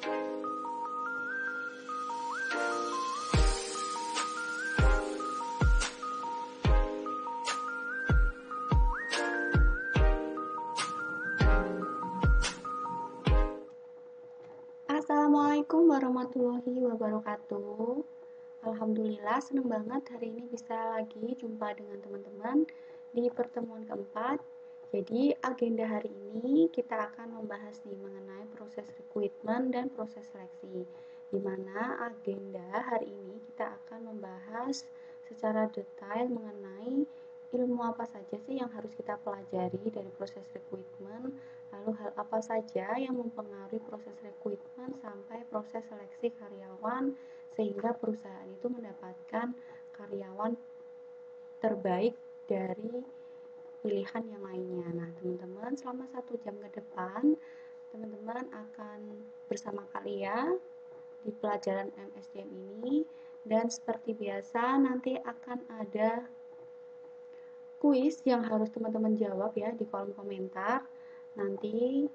Assalamualaikum warahmatullahi wabarakatuh. Alhamdulillah senang banget hari ini bisa lagi jumpa dengan teman-teman di pertemuan keempat. Jadi agenda hari ini kita akan membahas mengenai proses rekrutmen dan proses seleksi. Di mana agenda hari ini kita akan membahas secara detail mengenai ilmu apa saja sih yang harus kita pelajari dari proses rekrutmen, lalu hal apa saja yang mempengaruhi proses rekrutmen sampai proses seleksi karyawan sehingga perusahaan itu mendapatkan karyawan terbaik dari pilihan yang lainnya. Nah, teman-teman, selama 1 jam ke depan, teman-teman akan bersama kalian di pelajaran MSDM ini, dan seperti biasa nanti akan ada kuis yang harus teman-teman jawab ya di kolom komentar nanti.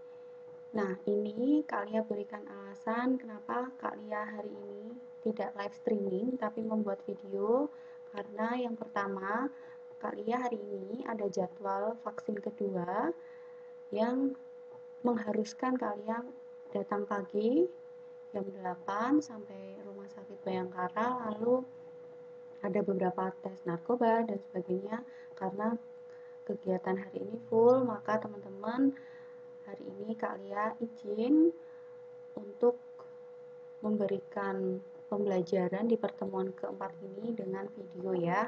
Nah, ini Kak berikan alasan kenapa Kak hari ini tidak live streaming tapi membuat video, karena yang pertama, Kak hari ini ada jadwal vaksin kedua yang mengharuskan kalian datang pagi jam 8 sampai Rumah Sakit Bayangkara, lalu ada beberapa tes narkoba dan sebagainya. Karena kegiatan hari ini full, maka teman-teman hari ini Kak izin untuk memberikan pembelajaran di pertemuan keempat ini dengan video ya.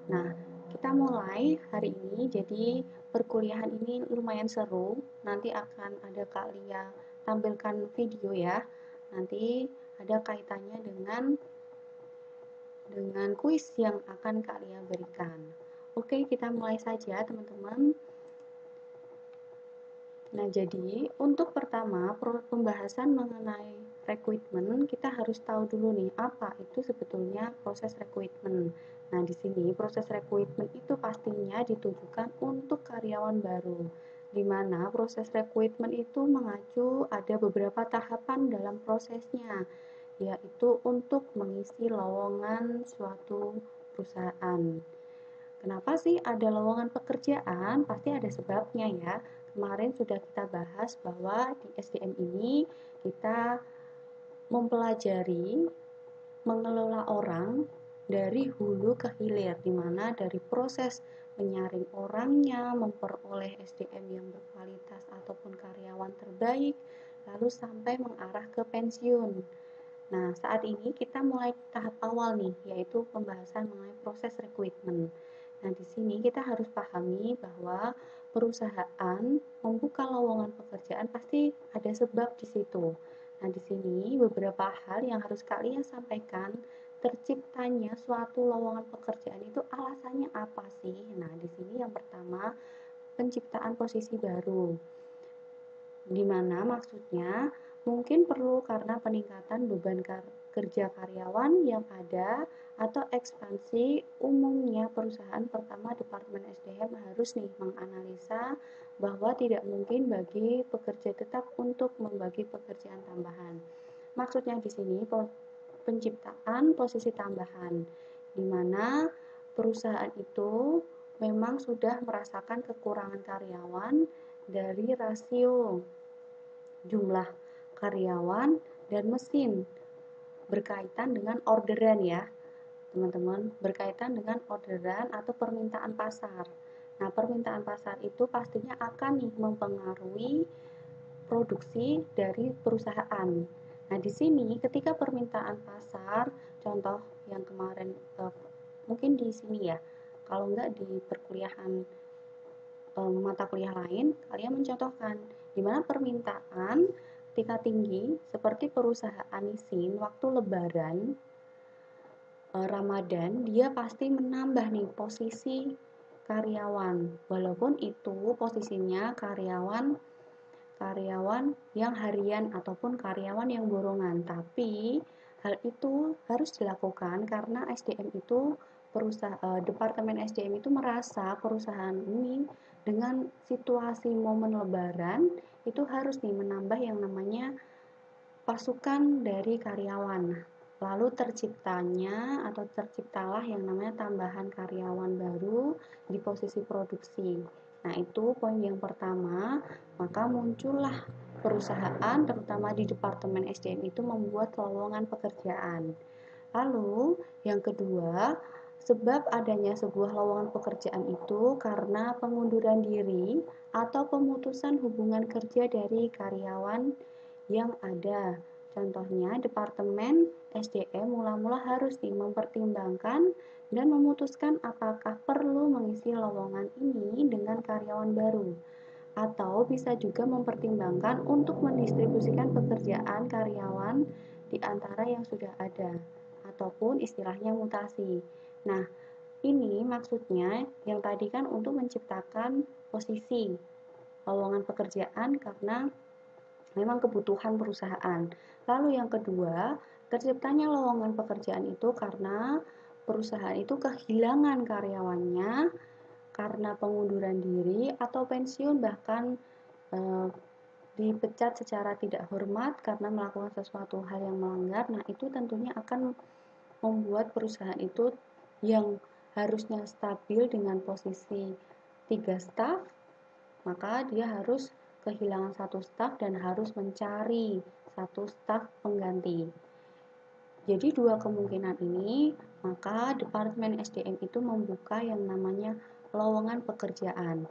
Nah, kita mulai hari ini. Jadi perkuliahan ini lumayan seru. Nanti akan ada Kak tampilkan video ya. Nanti ada kaitannya dengan kuis yang akan Kak berikan. Oke, kita mulai saja teman-teman. Nah, jadi untuk pertama pembahasan mengenai rekrutmen, kita harus tahu dulu nih apa itu sebetulnya proses rekrutmen. Nah, di sini proses rekrutmen itu pastinya ditujukan untuk karyawan baru, di mana proses rekrutmen itu mengacu ada beberapa tahapan dalam prosesnya, yaitu untuk mengisi lowongan suatu perusahaan. Kenapa sih ada lowongan pekerjaan? Pasti ada sebabnya ya. Kemarin sudah kita bahas bahwa di SDM ini kita mempelajari mengelola orang dari hulu ke hilir, di mana dari proses menyaring orangnya, memperoleh SDM yang berkualitas ataupun karyawan terbaik, lalu sampai mengarah ke pensiun. Nah, saat ini kita mulai tahap awal nih, yaitu pembahasan mengenai proses rekrutmen. Nah, di sini kita harus pahami bahwa perusahaan membuka lowongan pekerjaan pasti ada sebab di situ. Nah, di sini beberapa hal yang harus kalian sampaikan. Terciptanya suatu lowongan pekerjaan itu alasannya apa sih? Nah, di sini yang pertama, penciptaan posisi baru. Di mana maksudnya mungkin perlu karena peningkatan beban kerja karyawan yang ada, atau ekspansi. Umumnya perusahaan pertama Departemen SDM harus menganalisa bahwa tidak mungkin bagi pekerja tetap untuk membagi pekerjaan tambahan. Maksudnya di sini penciptaan posisi tambahan, di mana perusahaan itu memang sudah merasakan kekurangan karyawan dari rasio jumlah karyawan dan mesin, berkaitan dengan orderan ya teman-teman, berkaitan dengan orderan atau permintaan pasar. Nah, permintaan pasar itu pastinya akan mempengaruhi produksi dari perusahaan. Nah, di sini ketika permintaan pasar, contoh yang kemarin mungkin di sini ya, kalau enggak di perkuliahan mata kuliah lain, kalian mencontohkan di mana permintaan ketika tinggi seperti perusahaan nisin waktu lebaran, Ramadan, dia pasti menambah posisi karyawan, walaupun itu posisinya karyawan yang harian ataupun karyawan yang borongan, tapi hal itu harus dilakukan karena SDM itu Departemen SDM itu merasa perusahaan ini dengan situasi momen lebaran itu harus menambah yang namanya pasukan dari karyawan. Lalu terciptalah yang namanya tambahan karyawan baru di posisi produksi. Nah, itu poin yang pertama, maka muncullah perusahaan terutama di Departemen SDM itu membuat lowongan pekerjaan. Lalu, yang kedua, sebab adanya sebuah lowongan pekerjaan itu karena pengunduran diri atau pemutusan hubungan kerja dari karyawan yang ada. Contohnya, Departemen SDM mula-mula harus mempertimbangkan dan memutuskan apakah perlu mengisi lowongan ini dengan karyawan baru, atau bisa juga mempertimbangkan untuk mendistribusikan pekerjaan karyawan di antara yang sudah ada, ataupun istilahnya mutasi. Nah, ini maksudnya yang tadi kan untuk menciptakan posisi lowongan pekerjaan karena memang kebutuhan perusahaan. Lalu yang kedua, terciptanya lowongan pekerjaan itu karena perusahaan itu kehilangan karyawannya karena pengunduran diri atau pensiun, bahkan dipecat secara tidak hormat karena melakukan sesuatu hal yang melanggar. Nah, itu tentunya akan membuat perusahaan itu yang harusnya stabil dengan posisi 3 staf, maka dia harus kehilangan 1 staf dan harus mencari 1 staf pengganti. Jadi 2 kemungkinan ini, maka Departemen SDM itu membuka yang namanya lowongan pekerjaan.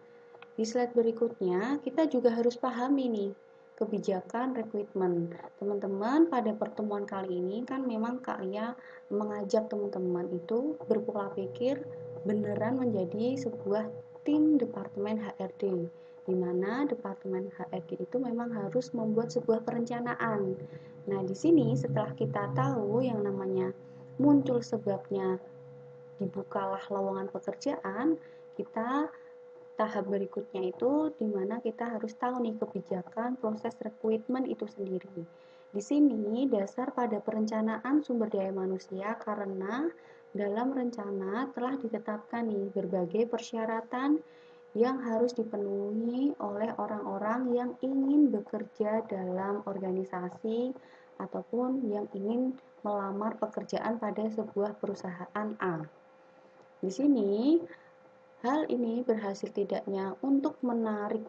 Di slide berikutnya, kita juga harus pahami nih kebijakan rekrutmen. Teman-teman, pada pertemuan kali ini kan memang Kak Lia mengajak teman-teman itu berpola pikir beneran menjadi sebuah tim Departemen HRD, di mana Departemen HRD itu memang harus membuat sebuah perencanaan. Nah, di sini setelah kita tahu yang namanya muncul sebabnya dibukalah lowongan pekerjaan, kita tahap berikutnya itu di mana kita harus tahu nih kebijakan proses rekrutmen itu sendiri. Di sini dasar pada perencanaan sumber daya manusia karena dalam rencana telah ditetapkan nih berbagai persyaratan yang harus dipenuhi oleh orang-orang yang ingin bekerja dalam organisasi ataupun yang ingin melamar pekerjaan pada sebuah perusahaan A. Di sini, hal ini berhasil tidaknya untuk menarik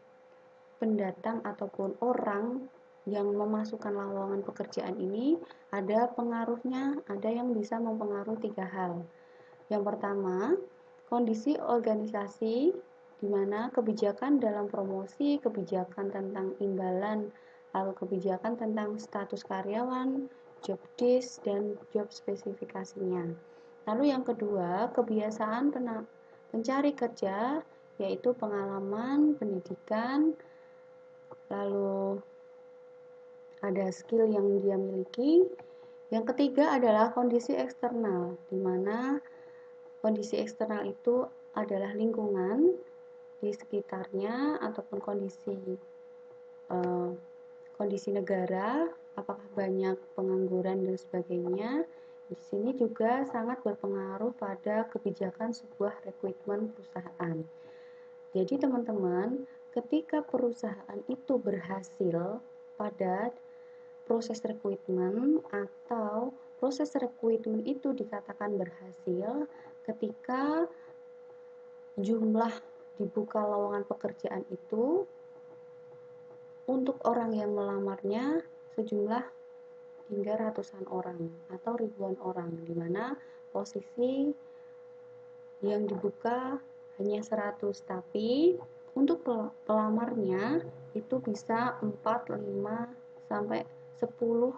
pendatang ataupun orang yang memasukkan lowongan pekerjaan ini, ada pengaruhnya, ada yang bisa mempengaruhi 3 hal. Yang pertama, kondisi organisasi di mana kebijakan dalam promosi, kebijakan tentang imbalan, lalu kebijakan tentang status karyawan, job desk, dan job spesifikasinya. Lalu yang kedua, kebiasaan pencari kerja, yaitu pengalaman, pendidikan, lalu ada skill yang dia miliki. Yang ketiga adalah kondisi eksternal, di mana kondisi eksternal itu adalah lingkungan di sekitarnya ataupun kondisi negara, apakah banyak pengangguran dan sebagainya. Di sini juga sangat berpengaruh pada kebijakan sebuah rekrutmen perusahaan. Jadi teman-teman, ketika perusahaan itu berhasil pada proses rekrutmen atau proses rekrutmen itu dikatakan berhasil ketika jumlah dibuka lowongan pekerjaan itu untuk orang yang melamarnya sejumlah hingga ratusan orang atau ribuan orang, di mana posisi yang dibuka hanya 100, tapi untuk pelamarnya itu bisa 4, 5, sampai 10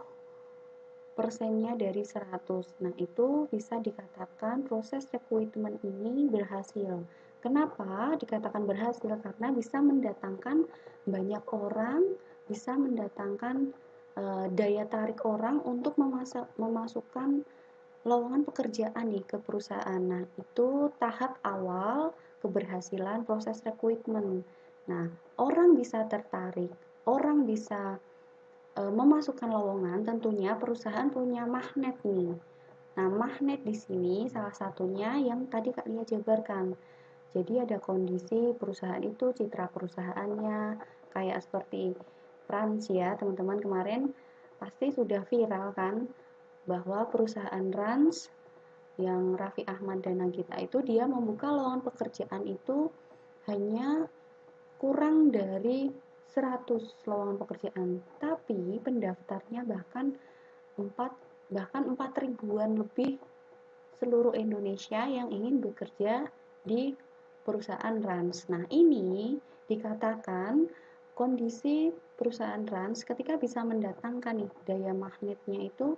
persennya dari 100. Nah, itu bisa dikatakan proses rekrutmen ini berhasil. Kenapa dikatakan berhasil? Karena bisa mendatangkan banyak orang, bisa mendatangkan daya tarik orang untuk memasukkan lowongan pekerjaan nih ke perusahaan. Nah, itu tahap awal keberhasilan proses rekrutmen. Nah, orang bisa tertarik, orang bisa memasukkan lowongan, tentunya perusahaan punya magnet nih. Nah, magnet di sini salah satunya yang tadi Kak Lia jabarkan. Jadi ada kondisi perusahaan itu, citra perusahaannya, kayak seperti Frans ya, teman-teman kemarin pasti sudah viral kan, bahwa perusahaan Rans yang Raffi Ahmad dan Nagita itu dia membuka lowongan pekerjaan itu hanya kurang dari 100 lowongan pekerjaan, tapi pendaftarnya bahkan 4 ribuan lebih seluruh Indonesia yang ingin bekerja di perusahaan Rans. Nah, ini dikatakan kondisi perusahaan Rans ketika bisa mendatangkan nih, daya magnetnya itu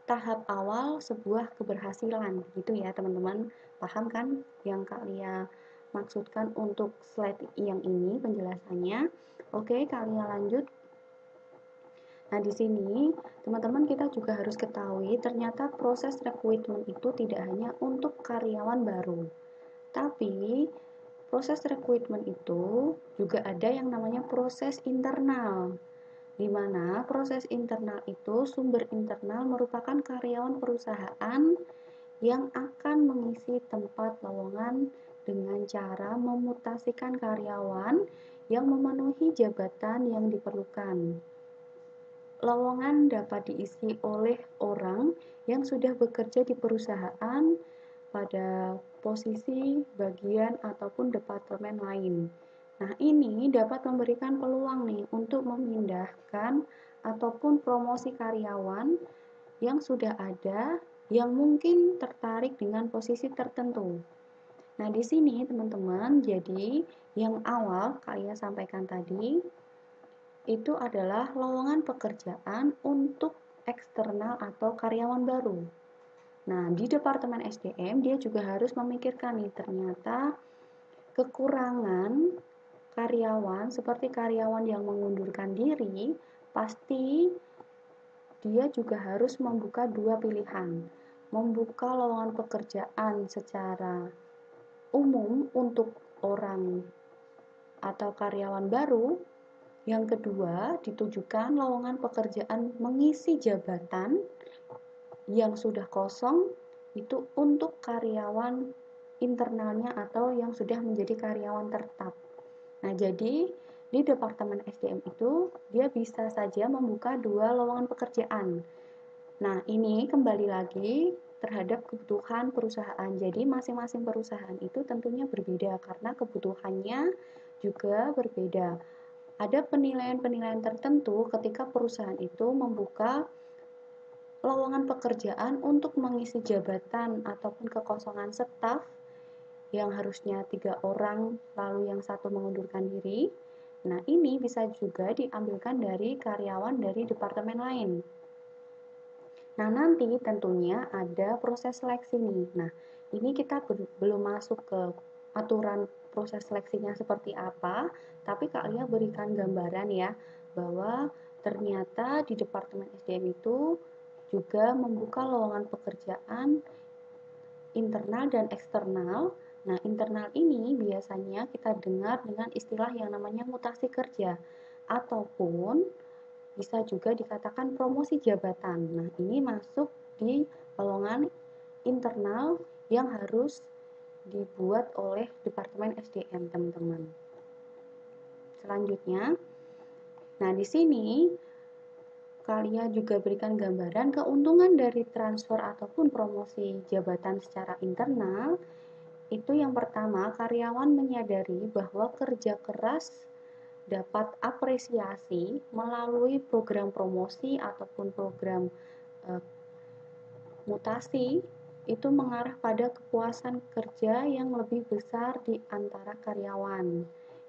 tahap awal sebuah keberhasilan gitu ya teman-teman. Paham kan yang Kak Lia maksudkan untuk slide yang ini penjelasannya? Oke, Kak Lia lanjut. Nah, di sini teman-teman kita juga harus ketahui ternyata proses rekrutmen itu tidak hanya untuk karyawan baru. Tapi proses rekrutmen itu juga ada yang namanya proses internal, di mana proses internal itu sumber internal merupakan karyawan perusahaan yang akan mengisi tempat lowongan dengan cara memutasikan karyawan yang memenuhi jabatan yang diperlukan. Lowongan dapat diisi oleh orang yang sudah bekerja di perusahaan pada posisi, bagian, ataupun departemen lain. Nah, ini dapat memberikan peluang nih untuk memindahkan ataupun promosi karyawan yang sudah ada yang mungkin tertarik dengan posisi tertentu. Nah, di sini teman-teman, jadi yang awal kalian sampaikan tadi itu adalah lowongan pekerjaan untuk eksternal atau karyawan baru. Nah, di Departemen SDM dia juga harus memikirkan nih ternyata kekurangan karyawan seperti karyawan yang mengundurkan diri, pasti dia juga harus membuka dua pilihan. Membuka lowongan pekerjaan secara umum untuk orang atau karyawan baru. Yang kedua, ditujukan lowongan pekerjaan mengisi jabatan yang sudah kosong itu untuk karyawan internalnya atau yang sudah menjadi karyawan tetap. Nah, jadi di Departemen SDM itu dia bisa saja membuka dua lowongan pekerjaan. Nah, ini kembali lagi terhadap kebutuhan perusahaan. Jadi masing-masing perusahaan itu tentunya berbeda karena kebutuhannya juga berbeda. Ada penilaian-penilaian tertentu ketika perusahaan itu membuka lowongan pekerjaan untuk mengisi jabatan ataupun kekosongan staf yang harusnya 3 orang lalu yang satu mengundurkan diri. Nah, ini bisa juga diambilkan dari karyawan dari departemen lain. Nah, nanti tentunya ada proses seleksi nih. Nah, ini kita belum masuk ke aturan proses seleksinya seperti apa, tapi Kak Lia berikan gambaran ya, bahwa ternyata di Departemen SDM itu juga membuka lowongan pekerjaan internal dan eksternal. Nah, internal ini biasanya kita dengar dengan istilah yang namanya mutasi kerja ataupun bisa juga dikatakan promosi jabatan. Nah, ini masuk di lowongan internal yang harus dibuat oleh Departemen SDM, teman-teman. Selanjutnya, nah di sini kalian juga berikan gambaran keuntungan dari transfer ataupun promosi jabatan secara internal. Itu yang pertama, karyawan menyadari bahwa kerja keras dapat apresiasi melalui program promosi ataupun program mutasi itu mengarah pada kepuasan kerja yang lebih besar di antara karyawan.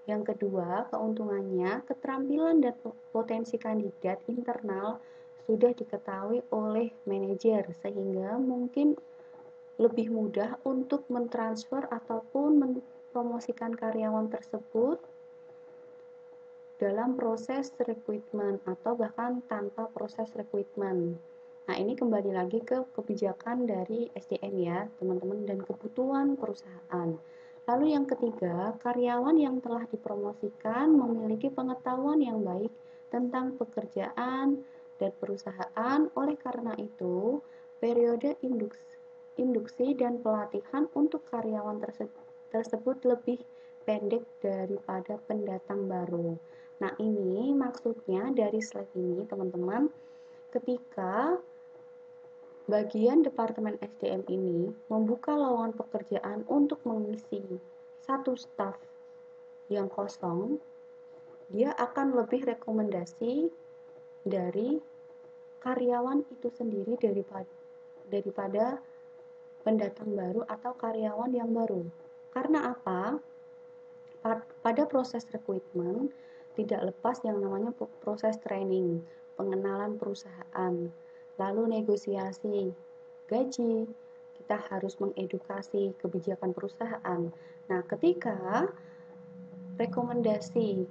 Yang kedua, keuntungannya, keterampilan dan potensi kandidat internal sudah diketahui oleh manajer sehingga mungkin lebih mudah untuk mentransfer ataupun mempromosikan karyawan tersebut dalam proses rekrutmen atau bahkan tanpa proses rekrutmen. Nah, ini kembali lagi ke kebijakan dari SDM ya, teman-teman, dan kebutuhan perusahaan. Lalu yang ketiga, karyawan yang telah dipromosikan memiliki pengetahuan yang baik tentang pekerjaan dan perusahaan. Oleh karena itu, periode induksi dan pelatihan untuk karyawan tersebut lebih pendek daripada pendatang baru. Nah, ini maksudnya dari slide ini, teman-teman, ketika bagian Departemen SDM ini membuka lowongan pekerjaan untuk mengisi satu staf yang kosong, dia akan lebih rekomendasi dari karyawan itu sendiri daripada pendatang baru atau karyawan yang baru. Karena apa? Pada proses rekrutmen tidak lepas yang namanya proses training, pengenalan perusahaan, lalu negosiasi gaji, kita harus mengedukasi kebijakan perusahaan. Nah, ketika rekomendasi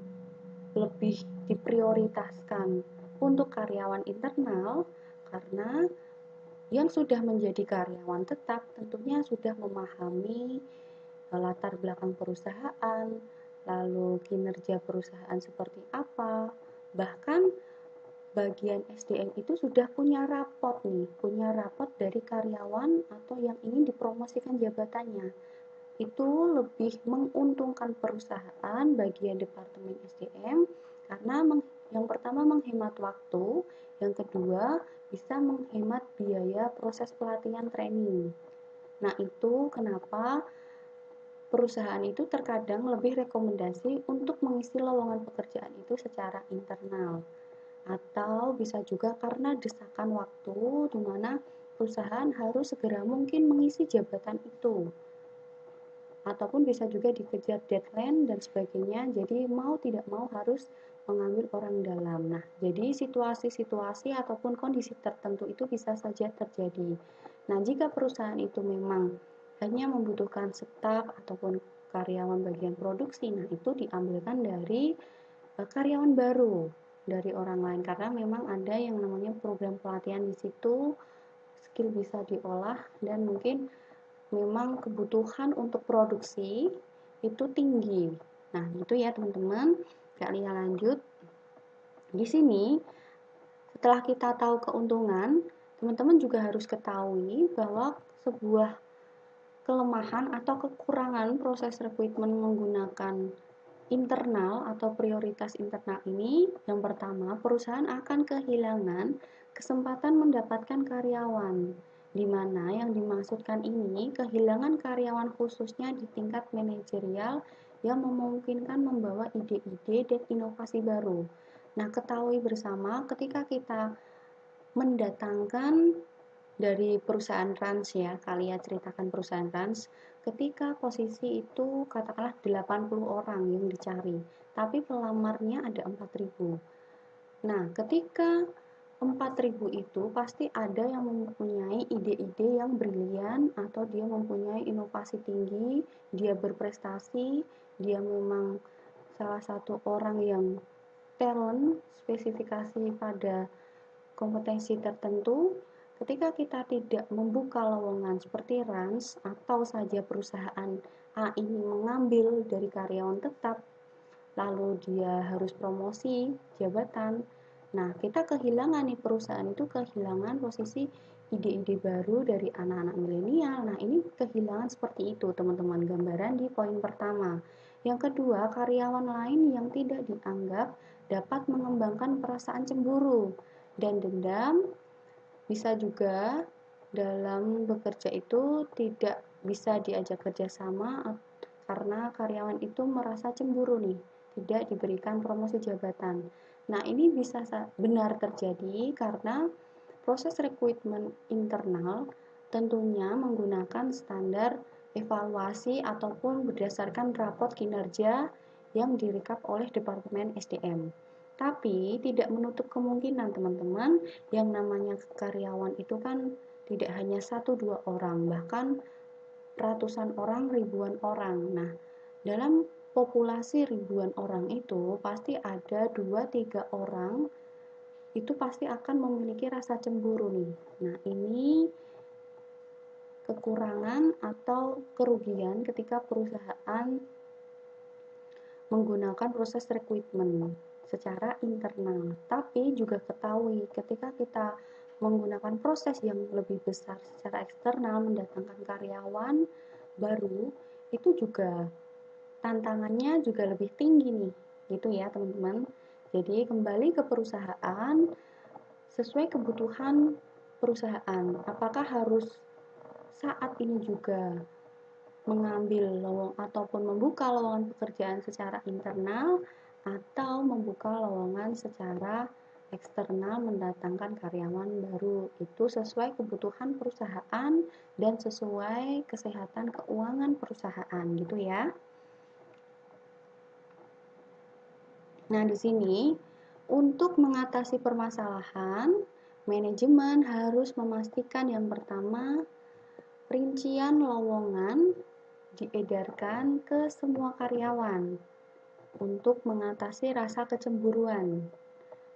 lebih diprioritaskan untuk karyawan internal, karena yang sudah menjadi karyawan tetap tentunya sudah memahami latar belakang perusahaan, lalu kinerja perusahaan seperti apa, bahkan bagian SDM itu sudah punya rapot nih, punya rapot dari karyawan atau yang ingin dipromosikan jabatannya. Itu lebih menguntungkan perusahaan bagian Departemen SDM karena yang pertama menghemat waktu, yang kedua bisa menghemat biaya proses pelatihan training. Nah, itu kenapa perusahaan itu terkadang lebih rekomendasi untuk mengisi lowongan pekerjaan itu secara internal. Atau bisa juga karena desakan waktu di mana perusahaan harus segera mungkin mengisi jabatan itu. Ataupun bisa juga dikejar deadline dan sebagainya, jadi mau tidak mau harus mengambil orang dalam. Nah, jadi situasi-situasi ataupun kondisi tertentu itu bisa saja terjadi. Nah, jika perusahaan itu memang hanya membutuhkan staf ataupun karyawan bagian produksi, nah itu diambilkan dari karyawan baru, dari orang lain, karena memang ada yang namanya program pelatihan di situ, skill bisa diolah dan mungkin memang kebutuhan untuk produksi itu tinggi. Nah, gitu ya teman-teman. Kalian lanjut. Di sini, setelah kita tahu keuntungan, teman-teman juga harus ketahui bahwa sebuah kelemahan atau kekurangan proses rekrutmen menggunakan internal atau prioritas internal ini, yang pertama, perusahaan akan kehilangan kesempatan mendapatkan karyawan, di mana yang dimaksudkan ini kehilangan karyawan khususnya di tingkat manajerial yang memungkinkan membawa ide-ide dan inovasi baru. Nah, ketahui bersama ketika kita mendatangkan dari perusahaan trans ya, kalian ceritakan perusahaan trans, ketika posisi itu katakanlah 80 orang yang dicari, tapi pelamarnya ada 4.000. Nah, ketika 4.000 itu pasti ada yang mempunyai ide-ide yang brilian atau dia mempunyai inovasi tinggi, dia berprestasi, dia memang salah satu orang yang talent, spesifikasi pada kompetensi tertentu. Ketika kita tidak membuka lowongan seperti RANS atau saja perusahaan A ini mengambil dari karyawan tetap, lalu dia harus promosi jabatan. Nah, kita kehilangan nih, perusahaan itu kehilangan posisi ide-ide baru dari anak-anak milenial. Nah, ini kehilangan seperti itu, teman-teman. Gambaran di poin pertama. Yang kedua, karyawan lain yang tidak dianggap dapat mengembangkan perasaan cemburu dan dendam. Bisa juga dalam bekerja itu tidak bisa diajak kerjasama karena karyawan itu merasa cemburu nih, tidak diberikan promosi jabatan. Nah, ini bisa benar terjadi karena proses rekrutmen internal tentunya menggunakan standar evaluasi ataupun berdasarkan rapot kinerja yang direkap oleh Departemen SDM. Tapi tidak menutup kemungkinan teman-teman, yang namanya karyawan itu kan tidak hanya 1-2 orang, bahkan ratusan orang, ribuan orang. Nah, dalam populasi ribuan orang itu pasti ada 2-3 orang itu pasti akan memiliki rasa cemburu nih. Nah, ini kekurangan atau kerugian ketika perusahaan menggunakan proses rekrutmen secara internal. Tapi juga ketahui ketika kita menggunakan proses yang lebih besar secara eksternal, mendatangkan karyawan baru, itu juga tantangannya juga lebih tinggi nih, gitu ya teman-teman. Jadi kembali ke perusahaan, sesuai kebutuhan perusahaan. Apakah harus saat ini juga mengambil lowongan ataupun membuka lowongan pekerjaan secara internal atau membuka lowongan secara eksternal mendatangkan karyawan baru. Itu sesuai kebutuhan perusahaan dan sesuai kesehatan keuangan perusahaan gitu ya. Nah, di sini untuk mengatasi permasalahan, manajemen harus memastikan yang pertama rincian lowongan diedarkan ke semua karyawan untuk mengatasi rasa kecemburuan.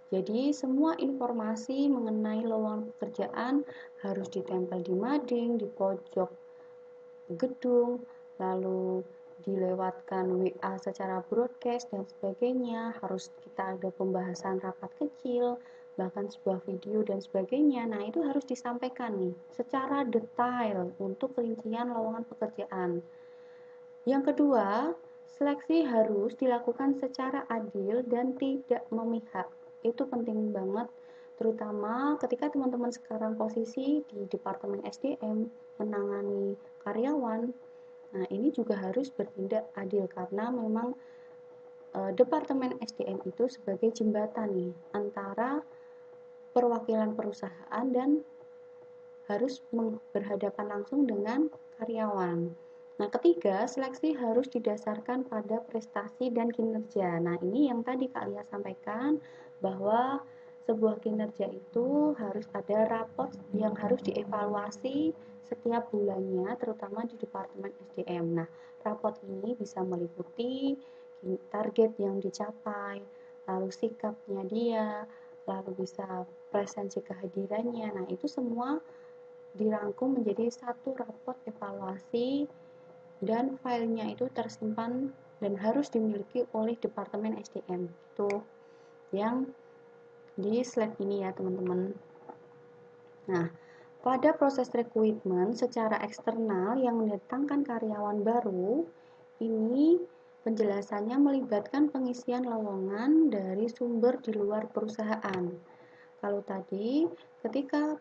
Jadi, semua informasi mengenai lowongan pekerjaan harus ditempel di mading, di pojok gedung, lalu dilewatkan WA secara broadcast dan sebagainya. Harus kita ada pembahasan rapat kecil, bahkan sebuah video dan sebagainya. Nah, itu harus disampaikan nih secara detail untuk rincian lowongan pekerjaan. Yang kedua, seleksi harus dilakukan secara adil dan tidak memihak. Itu penting banget, terutama ketika teman-teman sekarang posisi di Departemen SDM menangani karyawan. Nah, ini juga harus bertindak adil karena memang Departemen SDM itu sebagai jembatan nih antara perwakilan perusahaan dan harus berhadapan langsung dengan karyawan. Nah, ketiga, seleksi harus didasarkan pada prestasi dan kinerja. Nah, ini yang tadi Kak Lia sampaikan, bahwa sebuah kinerja itu harus ada raport yang harus dievaluasi setiap bulannya, terutama di Departemen SDM. Nah, raport ini bisa meliputi target yang dicapai, lalu sikapnya dia, lalu bisa presensi kehadirannya. Nah, itu semua dirangkum menjadi satu raport evaluasi dan filenya itu tersimpan dan harus dimiliki oleh Departemen SDM. Itu yang di slide ini ya teman-teman. Nah, pada proses rekrutmen secara eksternal yang mendatangkan karyawan baru, ini penjelasannya melibatkan pengisian lowongan dari sumber di luar perusahaan. Kalau tadi, ketika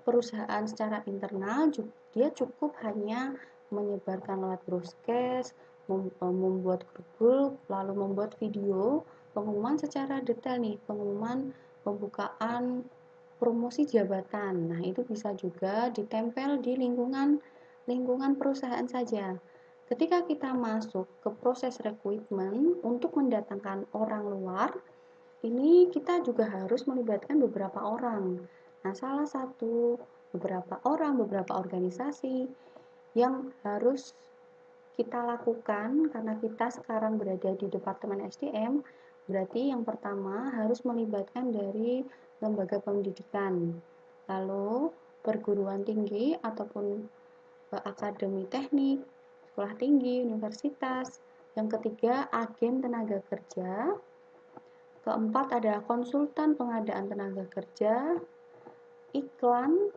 perusahaan secara internal, dia cukup hanya menyebarkan lewat broadcast, membuat grup, lalu membuat video pengumuman secara detail nih, pengumuman pembukaan promosi jabatan. Nah, itu bisa juga ditempel di lingkungan perusahaan saja. Ketika kita masuk ke proses rekrutmen untuk mendatangkan orang luar, ini kita juga harus melibatkan beberapa orang. Nah, salah satu beberapa organisasi yang harus kita lakukan karena kita sekarang berada di Departemen SDM, berarti yang pertama harus melibatkan dari lembaga pendidikan, lalu perguruan tinggi ataupun akademi teknik, sekolah tinggi, universitas. Yang ketiga, agen tenaga kerja. Keempat adalah konsultan pengadaan tenaga kerja, iklan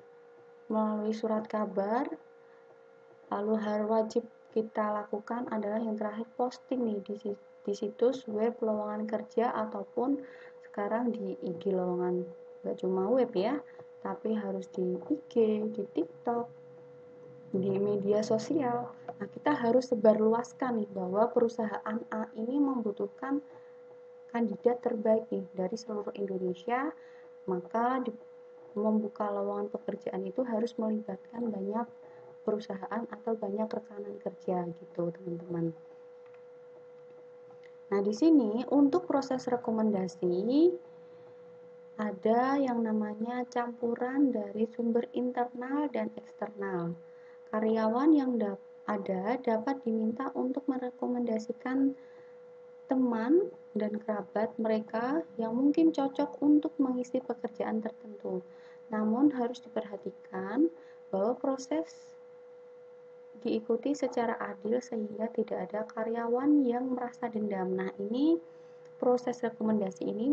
melalui surat kabar. Lalu hal wajib kita lakukan adalah yang terakhir posting nih di situs web lowongan kerja ataupun sekarang di IG lowongan. Gak cuma web ya, tapi harus di IG, di TikTok, di media sosial. Nah, kita harus sebarluaskan nih bahwa perusahaan A ini membutuhkan kandidat terbaik nih dari seluruh Indonesia, maka membuka lowongan pekerjaan itu harus melibatkan banyak perusahaan atau banyak rekanan kerja gitu, teman-teman. Nah, di sini untuk proses rekomendasi ada yang namanya campuran dari sumber internal dan eksternal. Karyawan yang ada dapat diminta untuk merekomendasikan teman dan kerabat mereka yang mungkin cocok untuk mengisi pekerjaan tertentu. Namun harus diperhatikan bahwa proses diikuti secara adil sehingga tidak ada karyawan yang merasa dendam. Nah, ini proses rekomendasi ini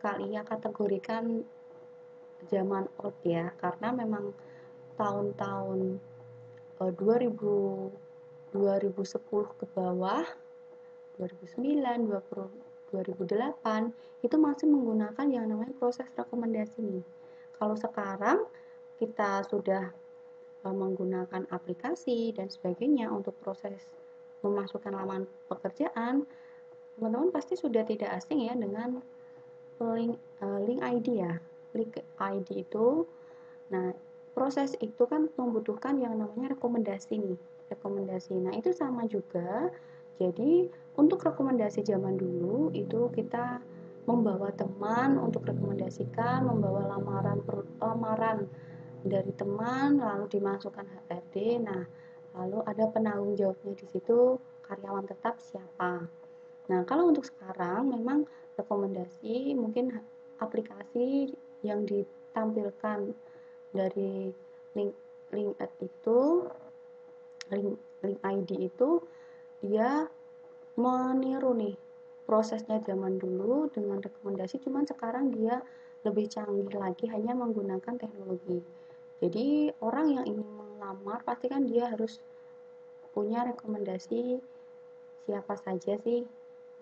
kalian kategorikan zaman old ya, karena memang tahun-tahun 2010 ke bawah, 2009, 2008 itu masih menggunakan yang namanya proses rekomendasi nih. Kalau sekarang kita sudah menggunakan aplikasi dan sebagainya untuk proses memasukkan lamaran pekerjaan, teman-teman pasti sudah tidak asing ya dengan link ID ya. Link ID itu, nah proses itu kan membutuhkan yang namanya rekomendasi nih. Rekomendasi. Nah itu sama juga. Jadi untuk rekomendasi zaman dulu itu kita membawa teman untuk rekomendasikan, membawa lamaran dari teman lalu dimasukkan HRD. Nah, lalu ada penanggung jawabnya di situ, karyawan tetap siapa. Nah, kalau untuk sekarang memang rekomendasi mungkin aplikasi yang ditampilkan dari link link itu link ID itu dia meniru nih prosesnya zaman dulu dengan rekomendasi, cuman sekarang dia lebih canggih lagi hanya menggunakan teknologi. Jadi orang yang ingin melamar pasti kan dia harus punya rekomendasi siapa saja sih.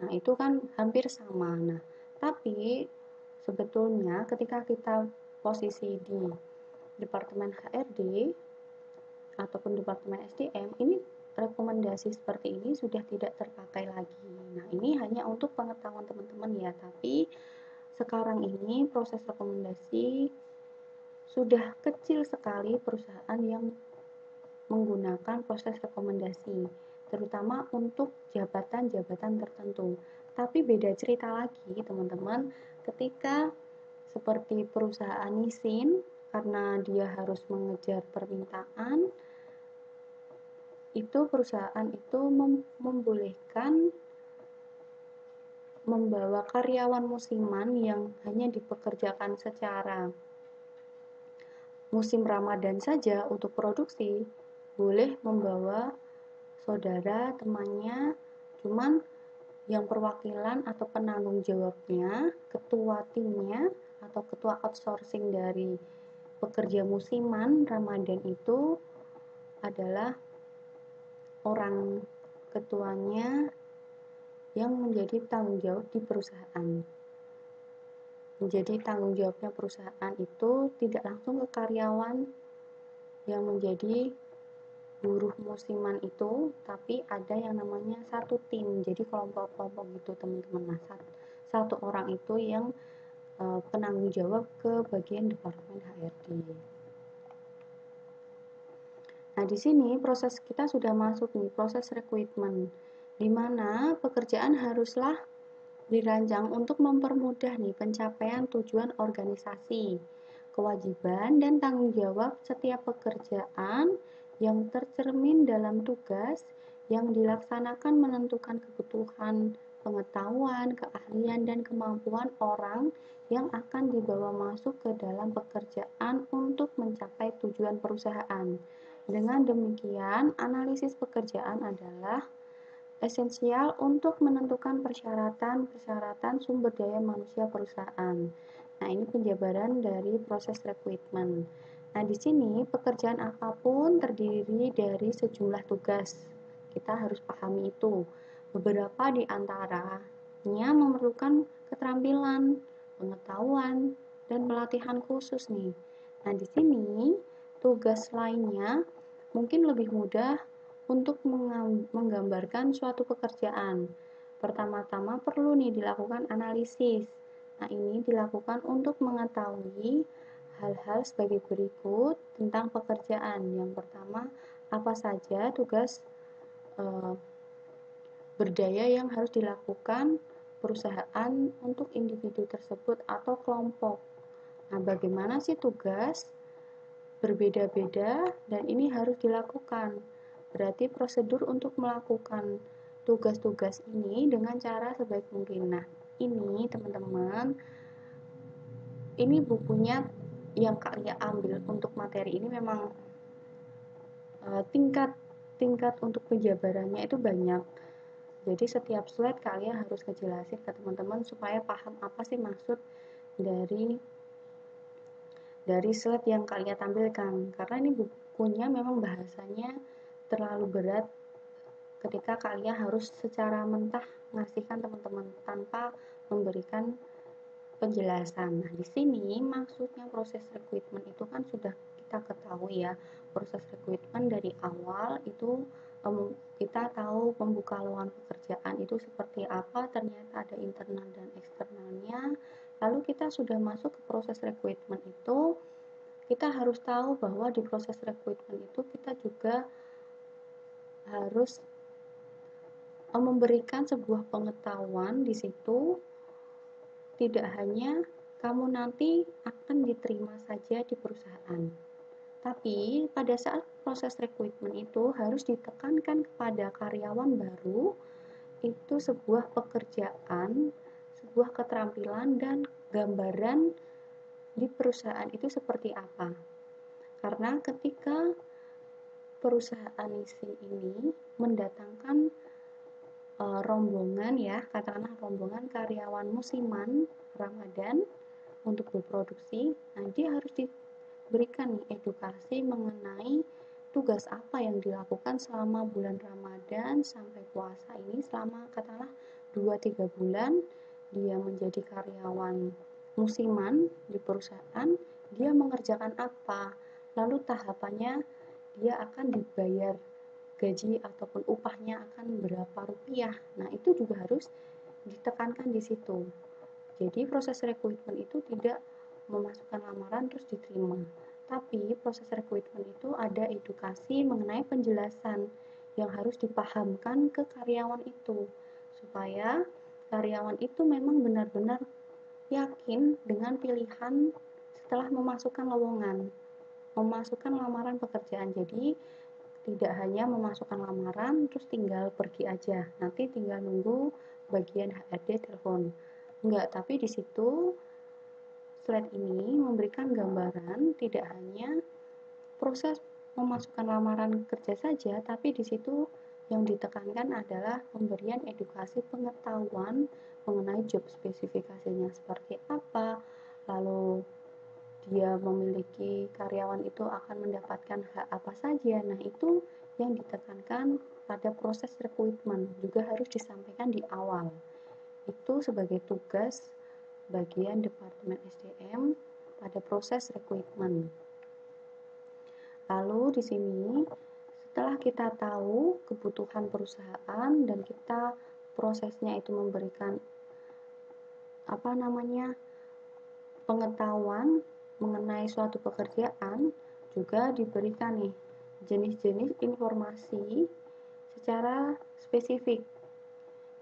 Nah, itu kan hampir sama. Nah, tapi sebetulnya ketika kita posisi di Departemen HRD ataupun Departemen SDM, ini rekomendasi seperti ini sudah tidak terpakai lagi. Nah, ini hanya untuk pengetahuan teman-teman ya, tapi sekarang ini proses rekomendasi sudah kecil sekali perusahaan yang menggunakan proses rekomendasi, terutama untuk jabatan-jabatan tertentu. Tapi beda cerita lagi, teman-teman, ketika seperti perusahaan Nissin, karena dia harus mengejar permintaan, itu perusahaan itu membolehkan membawa karyawan musiman yang hanya dipekerjakan secara musim Ramadan saja untuk produksi, boleh membawa saudara, temannya, cuman yang perwakilan atau penanggung jawabnya, ketua timnya, atau ketua outsourcing dari pekerja musiman Ramadan itu adalah orang ketuanya yang menjadi tanggung jawab di perusahaan. Menjadi tanggung jawabnya perusahaan itu tidak langsung ke karyawan yang menjadi buruh musiman itu, tapi ada yang namanya satu tim, jadi kelompok-kelompok gitu teman-teman. Nah, satu orang itu yang penanggung jawab ke bagian Departemen HRD. Nah, di sini proses kita sudah masuk nih, proses recruitment, di mana pekerjaan haruslah dirancang untuk mempermudah nih pencapaian tujuan organisasi, kewajiban dan tanggung jawab setiap pekerjaan yang tercermin dalam tugas yang dilaksanakan menentukan kebutuhan, pengetahuan, keahlian, dan kemampuan orang yang akan dibawa masuk ke dalam pekerjaan untuk mencapai tujuan perusahaan. Dengan demikian, analisis pekerjaan adalah esensial untuk menentukan persyaratan sumber daya manusia perusahaan. Nah, ini penjabaran dari proses rekrutmen. Nah, di sini pekerjaan apapun terdiri dari sejumlah tugas. Kita harus pahami itu. Beberapa di antaranya memerlukan keterampilan, pengetahuan, dan pelatihan khusus nih. Nah, di sini tugas lainnya mungkin lebih mudah untuk menggambarkan suatu pekerjaan. Pertama-tama perlu nih dilakukan analisis. Nah, ini dilakukan untuk mengetahui hal-hal sebagai berikut tentang pekerjaan. Yang pertama, apa saja tugas berdaya yang harus dilakukan perusahaan untuk individu tersebut atau kelompok. Nah, bagaimana sih tugas? Berbeda-beda dan ini harus dilakukan. Berarti prosedur untuk melakukan tugas-tugas ini dengan cara sebaik mungkin. Nah, ini teman-teman, ini bukunya yang Kak Lia ambil untuk materi ini memang tingkat untuk penjabarannya itu banyak. Jadi setiap slide Kak Lia harus ngejelasin ke teman-teman supaya paham apa sih maksud dari slide yang Kak Lia tampilkan. Karena ini bukunya memang bahasanya terlalu berat ketika kalian harus secara mentah ngasihkan teman-teman tanpa memberikan penjelasan. Nah, di sini maksudnya proses rekrutmen itu kan sudah kita ketahui ya. Proses rekrutmen dari awal itu kita tahu pembuka lowongan pekerjaan itu seperti apa, ternyata ada internal dan eksternalnya. Lalu kita sudah masuk ke proses rekrutmen itu, kita harus tahu bahwa di proses rekrutmen itu kita juga harus memberikan sebuah pengetahuan di situ. Tidak hanya kamu nanti akan diterima saja di perusahaan, tapi pada saat proses rekrutmen itu harus ditekankan kepada karyawan baru itu sebuah pekerjaan, sebuah keterampilan dan gambaran di perusahaan itu seperti apa. Karena ketika perusahaan ini mendatangkan rombongan ya, katakanlah rombongan karyawan musiman Ramadan untuk berproduksi, nah dia harus diberikan nih edukasi mengenai tugas apa yang dilakukan selama bulan Ramadan sampai puasa ini, selama katakanlah 2-3 bulan dia menjadi karyawan musiman di perusahaan, dia mengerjakan apa, lalu tahapannya dia akan dibayar gaji ataupun upahnya akan berapa rupiah. Nah, itu juga harus ditekankan di situ. Jadi proses rekrutmen itu tidak memasukkan lamaran terus diterima. Tapi proses rekrutmen itu ada edukasi mengenai penjelasan yang harus dipahamkan ke karyawan itu supaya karyawan itu memang benar-benar yakin dengan pilihan setelah memasukkan lowongan, memasukkan lamaran pekerjaan. Jadi tidak hanya memasukkan lamaran terus tinggal pergi aja, nanti tinggal nunggu bagian HRD telepon. Enggak, tapi di situ slide ini memberikan gambaran tidak hanya proses memasukkan lamaran kerja saja, tapi di situ yang ditekankan adalah pemberian edukasi pengetahuan mengenai job spesifikasinya seperti apa, lalu dia memiliki karyawan itu akan mendapatkan hak apa saja. Nah, itu yang ditekankan pada proses rekrutmen juga harus disampaikan di awal. Itu sebagai tugas bagian Departemen SDM pada proses rekrutmen. Lalu di sini setelah kita tahu kebutuhan perusahaan dan kita prosesnya itu memberikan pengetahuan mengenai suatu pekerjaan, juga diberikan nih jenis-jenis informasi secara spesifik,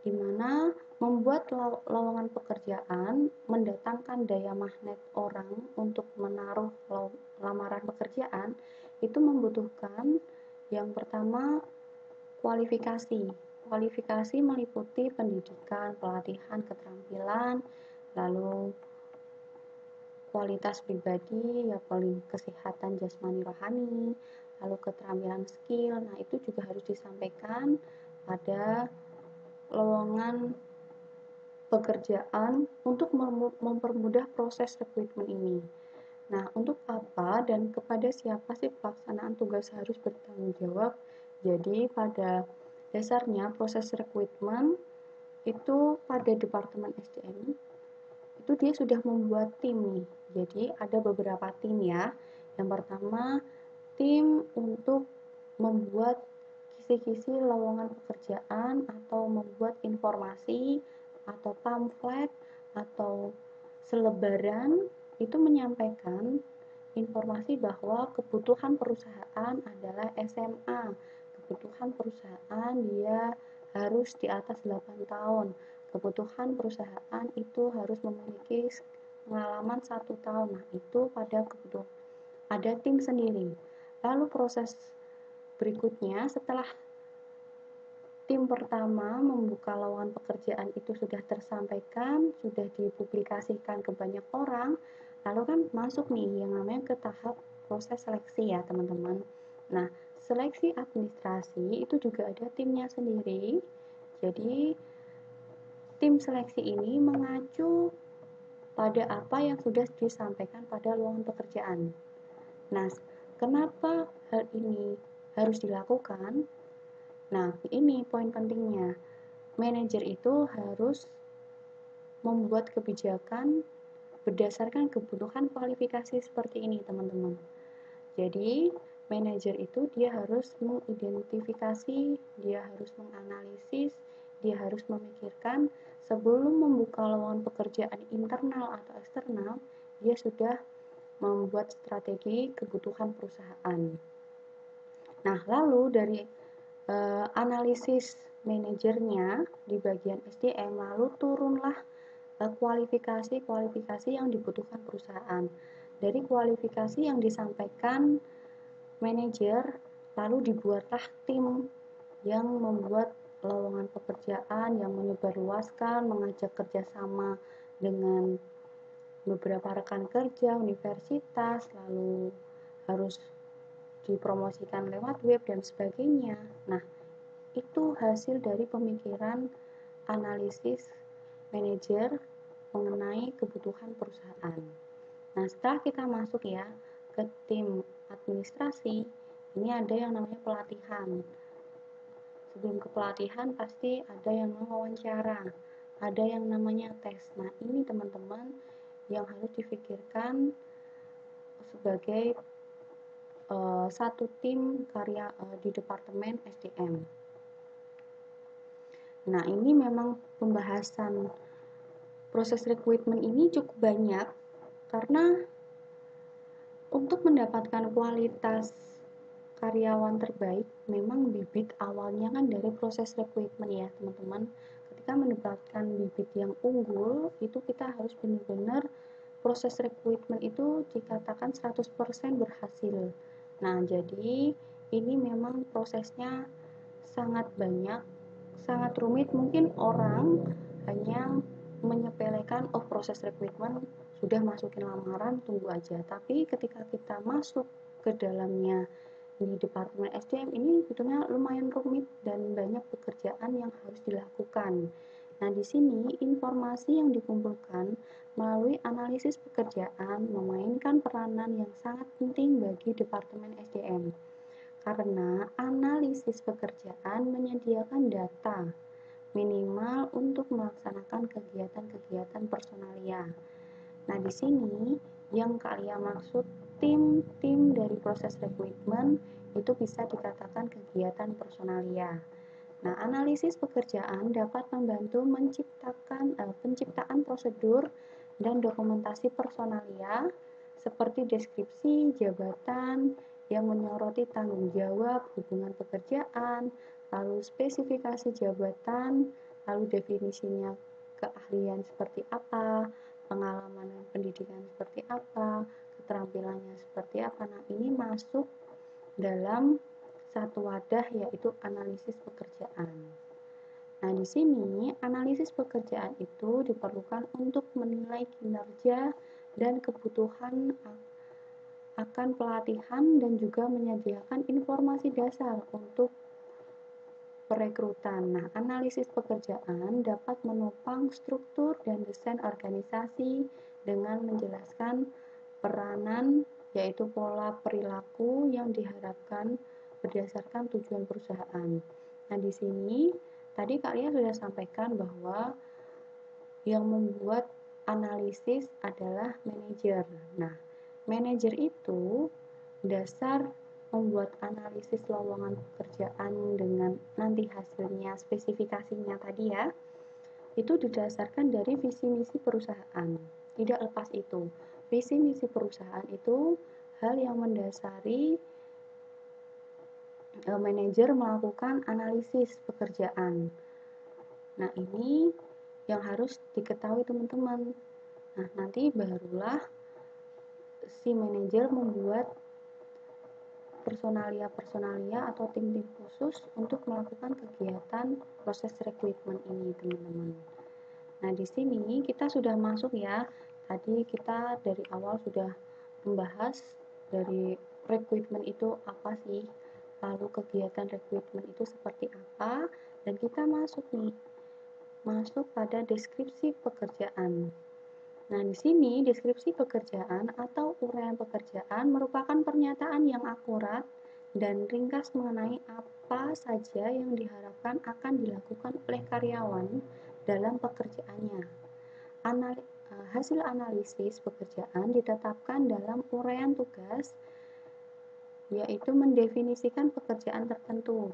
di mana membuat lowongan pekerjaan mendatangkan daya magnet orang untuk menaruh lamaran pekerjaan itu membutuhkan yang pertama kualifikasi. Kualifikasi meliputi pendidikan, pelatihan, keterampilan, lalu kualitas pribadi, ya paling kesehatan jasmani rohani, lalu keterampilan skill. Nah, itu juga harus disampaikan pada lowongan pekerjaan untuk mempermudah proses rekrutmen ini. Nah, untuk apa dan kepada siapa sih pelaksanaan tugas harus bertanggung jawab? Jadi, pada dasarnya proses rekrutmen itu pada Departemen SDM itu dia sudah membuat tim nih. Jadi ada beberapa tim ya. Yang pertama, tim untuk membuat kisi-kisi lowongan pekerjaan atau membuat informasi atau pamflet atau selebaran itu menyampaikan informasi bahwa kebutuhan perusahaan adalah SMA. Kebutuhan perusahaan dia harus di atas 8 tahun. Kebutuhan perusahaan itu harus memiliki pengalaman 1 tahun. Nah, itu pada kebutuhan ada tim sendiri. Lalu proses berikutnya setelah tim pertama membuka lowongan pekerjaan itu sudah tersampaikan, sudah dipublikasikan ke banyak orang, lalu kan masuk nih yang namanya ke tahap proses seleksi ya teman-teman. Nah, seleksi administrasi itu juga ada timnya sendiri. Jadi tim seleksi ini mengacu pada apa yang sudah disampaikan pada lowongan pekerjaan. Nah, kenapa hal ini harus dilakukan? Nah, ini poin pentingnya. Manajer itu harus membuat kebijakan berdasarkan kebutuhan kualifikasi seperti ini, teman-teman. Jadi, manajer itu dia harus mengidentifikasi, dia harus menganalisis, dia harus memikirkan sebelum membuka lowongan pekerjaan internal atau eksternal, dia sudah membuat strategi kebutuhan perusahaan. Nah, lalu dari analisis manajernya di bagian SDM, lalu turunlah kualifikasi-kualifikasi yang dibutuhkan perusahaan. Dari kualifikasi yang disampaikan manajer, lalu dibuatlah tim yang membuat lowongan pekerjaan yang menyebarluaskan, mengajak kerjasama dengan beberapa rekan kerja, universitas, lalu harus dipromosikan lewat web dan sebagainya. Nah, itu hasil dari pemikiran analisis manajer mengenai kebutuhan perusahaan. Nah, setelah kita masuk ya ke tim administrasi, ini ada yang namanya pelatihan. Sebelum ke pelatihan pasti ada yang namanya wawancara, ada yang namanya tes. Nah, ini teman-teman yang harus difikirkan sebagai satu tim karya di departemen SDM. Nah, ini memang pembahasan proses rekrutmen ini cukup banyak karena untuk mendapatkan kualitas karyawan terbaik memang bibit awalnya kan dari proses rekrutmen ya, teman-teman. Ketika mendapatkan bibit yang unggul, itu kita harus benar-benar proses rekrutmen itu dikatakan 100% berhasil. Nah, jadi ini memang prosesnya sangat banyak, sangat rumit. Mungkin orang hanya menyepelekan, oh proses rekrutmen sudah masukin lamaran, tunggu aja. Tapi ketika kita masuk ke dalamnya di departemen SDM ini sebetulnya lumayan rumit dan banyak pekerjaan yang harus dilakukan. Nah, di sini informasi yang dikumpulkan melalui analisis pekerjaan memainkan peranan yang sangat penting bagi departemen SDM. Karena analisis pekerjaan menyediakan data minimal untuk melaksanakan kegiatan-kegiatan personalia. Nah, di sini yang kalian maksud tim-tim dari proses rekrutmen itu bisa dikatakan kegiatan personalia. Nah, analisis pekerjaan dapat membantu penciptaan prosedur dan dokumentasi personalia seperti deskripsi jabatan yang menyoroti tanggung jawab, hubungan pekerjaan, lalu spesifikasi jabatan, lalu definisinya keahlian seperti apa, pengalaman dan pendidikan seperti apa, keterampilannya seperti apa. Nah, ini masuk dalam satu wadah yaitu analisis pekerjaan. Nah, di sini analisis pekerjaan itu diperlukan untuk menilai kinerja dan kebutuhan akan pelatihan dan juga menyediakan informasi dasar untuk perekrutan. Nah, analisis pekerjaan dapat menopang struktur dan desain organisasi dengan menjelaskan peranan yaitu pola perilaku yang diharapkan berdasarkan tujuan perusahaan. Nah, di sini tadi kalian sudah sampaikan bahwa yang membuat analisis adalah manajer. Nah, manajer itu dasar membuat analisis lowongan pekerjaan dengan nanti hasilnya spesifikasinya tadi ya, itu didasarkan dari visi misi perusahaan. Tidak lepas itu, visi misi perusahaan itu hal yang mendasari manajer melakukan analisis pekerjaan. Nah, ini yang harus diketahui teman-teman. Nah, nanti barulah si manajer membuat personalia atau tim-tim khusus untuk melakukan kegiatan proses rekrutmen ini, teman-teman. Nah, di sini kita sudah masuk ya. Tadi kita dari awal sudah membahas dari rekrutmen itu apa sih, lalu kegiatan rekrutmen itu seperti apa, dan kita masuk pada deskripsi pekerjaan. Nah, di sini deskripsi pekerjaan atau uraian pekerjaan merupakan pernyataan yang akurat dan ringkas mengenai apa saja yang diharapkan akan dilakukan oleh karyawan dalam pekerjaannya. Hasil analisis pekerjaan ditetapkan dalam uraian tugas, yaitu mendefinisikan pekerjaan tertentu.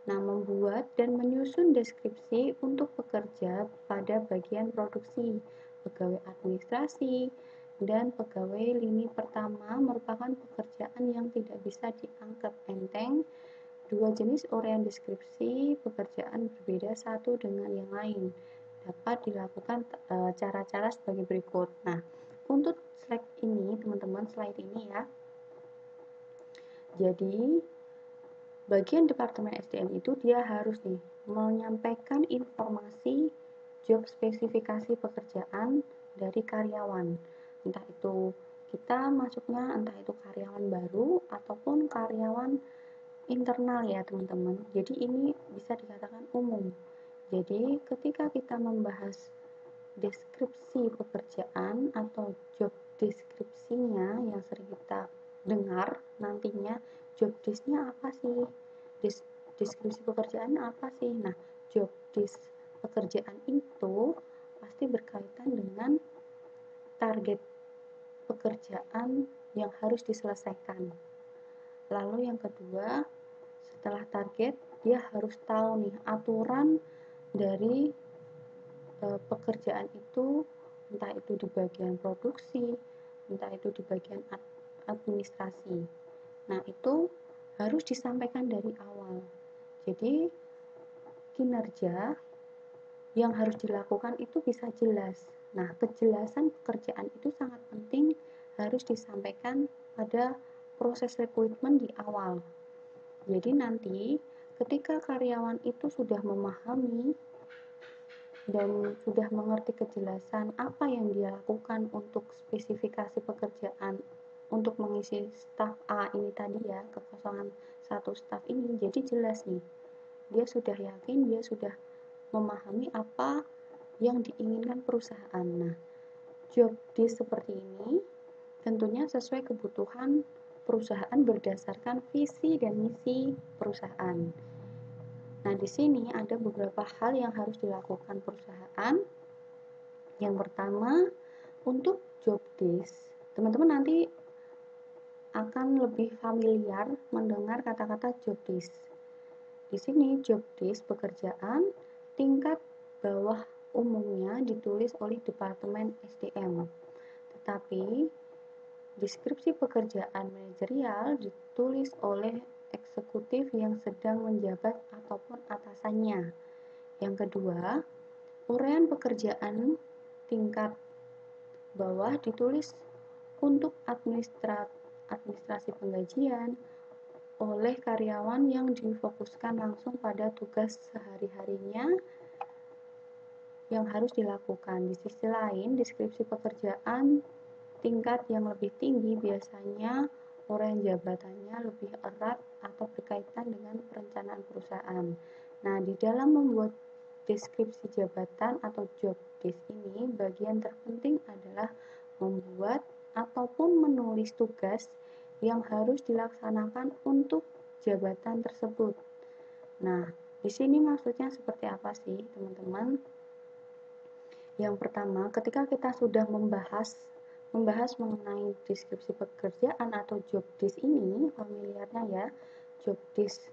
Nah, membuat dan menyusun deskripsi untuk pekerja pada bagian produksi, pegawai administrasi, dan pegawai lini pertama merupakan pekerjaan yang tidak bisa dianggap enteng. Dua jenis uraian deskripsi pekerjaan berbeda satu dengan yang lain. Dapat dilakukan cara-cara sebagai berikut. Nah, untuk slide ini, teman-teman, slide ini ya. Jadi, bagian Departemen SDM itu dia harus nih menyampaikan informasi job spesifikasi pekerjaan dari karyawan. Entah itu kita masuknya entah itu karyawan baru ataupun karyawan internal ya, teman-teman. Jadi ini bisa dikatakan umum. Jadi ketika kita membahas deskripsi pekerjaan atau job deskripsinya yang sering kita dengar nantinya, job desk-nya apa sih? Deskripsi pekerjaan apa sih? Nah, job desk pekerjaan itu pasti berkaitan dengan target pekerjaan yang harus diselesaikan. Lalu yang kedua, setelah target, dia harus tahu nih aturan dari pekerjaan itu, entah itu di bagian produksi, entah itu di bagian administrasi. Nah, itu harus disampaikan dari awal. Jadi, kinerja yang harus dilakukan itu bisa jelas. Nah, kejelasan pekerjaan itu sangat penting, harus disampaikan pada proses rekrutmen di awal. Jadi nanti ketika karyawan itu sudah memahami dan sudah mengerti kejelasan apa yang dia lakukan untuk spesifikasi pekerjaan untuk mengisi staf A ini tadi ya, kekosongan satu staf ini, jadi jelas nih, dia sudah yakin, dia sudah memahami apa yang diinginkan perusahaan. Nah, job desk seperti ini tentunya sesuai kebutuhan perusahaan berdasarkan visi dan misi perusahaan. Nah, di sini ada beberapa hal yang harus dilakukan perusahaan. Yang pertama, untuk job desk, teman-teman nanti akan lebih familiar mendengar kata-kata job desk. Di sini job desk pekerjaan tingkat bawah umumnya ditulis oleh Departemen SDM. Tetapi deskripsi pekerjaan manajerial ditulis oleh eksekutif yang sedang menjabat ataupun atasannya. Yang kedua, uraian pekerjaan tingkat bawah ditulis untuk administrasi penggajian oleh karyawan yang difokuskan langsung pada tugas sehari-harinya yang harus dilakukan. Di sisi lain, deskripsi pekerjaan tingkat yang lebih tinggi biasanya uraian jabatannya lebih erat atau berkaitan dengan perencanaan perusahaan. Nah, di dalam membuat deskripsi jabatan atau job desk ini, bagian terpenting adalah membuat ataupun menulis tugas yang harus dilaksanakan untuk jabatan tersebut. Nah, di sini maksudnya seperti apa sih, teman-teman? Yang pertama, ketika kita sudah membahas mengenai deskripsi pekerjaan atau job desk ini, familiarnya ya, job desk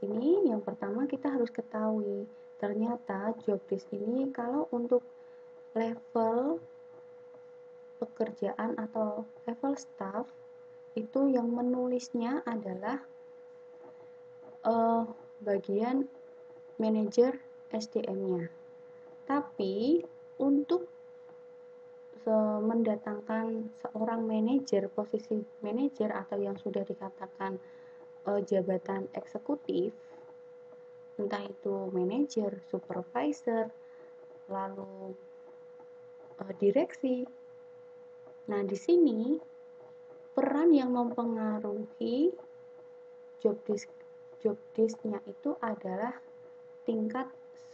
ini yang pertama kita harus ketahui, ternyata job desk ini kalau untuk level pekerjaan atau level staff itu yang menulisnya adalah bagian manajer SDM-nya. Tapi untuk mendatangkan seorang manajer, posisi manajer atau yang sudah dikatakan jabatan eksekutif, entah itu manajer, supervisor, lalu direksi. Nah, di sini peran yang mempengaruhi job desk-nya itu adalah tingkat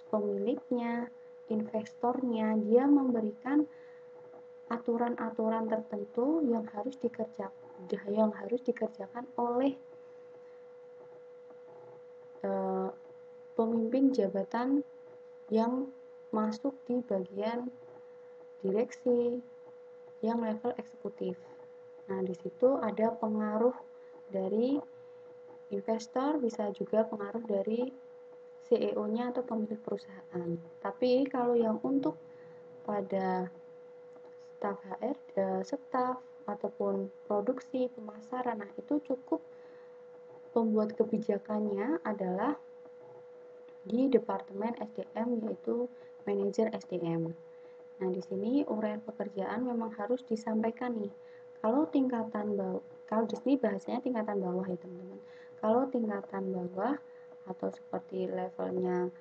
pemiliknya, investornya. Dia memberikan aturan-aturan tertentu yang harus dikerjakan oleh pemimpin jabatan yang masuk di bagian direksi yang level eksekutif. Nah, di situ ada pengaruh dari investor, bisa juga pengaruh dari CEO-nya atau pemilik perusahaan. Tapi kalau yang untuk pada staf HR, staf ataupun produksi, pemasaran, nah itu cukup pembuat kebijakannya adalah di Departemen SDM, yaitu manajer SDM. Nah, di sini uraian pekerjaan memang harus disampaikan nih. Kalau tingkatan bawah, kalau di sini bahasanya tingkatan bawah ya teman-teman. Kalau tingkatan bawah atau seperti levelnya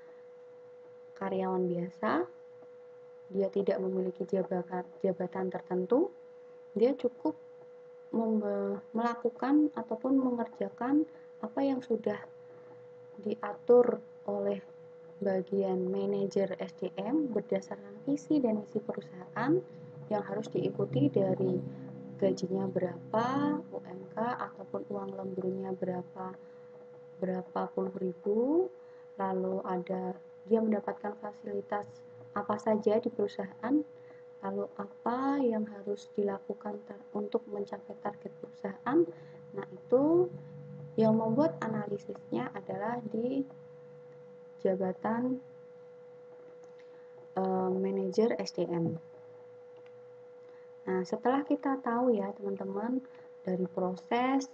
karyawan biasa, dia tidak memiliki jabatan tertentu, dia cukup melakukan ataupun mengerjakan apa yang sudah diatur oleh bagian manajer SDM berdasarkan visi dan misi perusahaan yang harus diikuti dari gajinya berapa, UMK ataupun uang lemburnya berapa puluh ribu, lalu ada dia mendapatkan fasilitas apa saja di perusahaan, lalu apa yang harus dilakukan untuk mencapai target perusahaan. Nah, itu yang membuat analisisnya adalah di jabatan manajer SDM. Nah, setelah kita tahu ya teman-teman dari proses,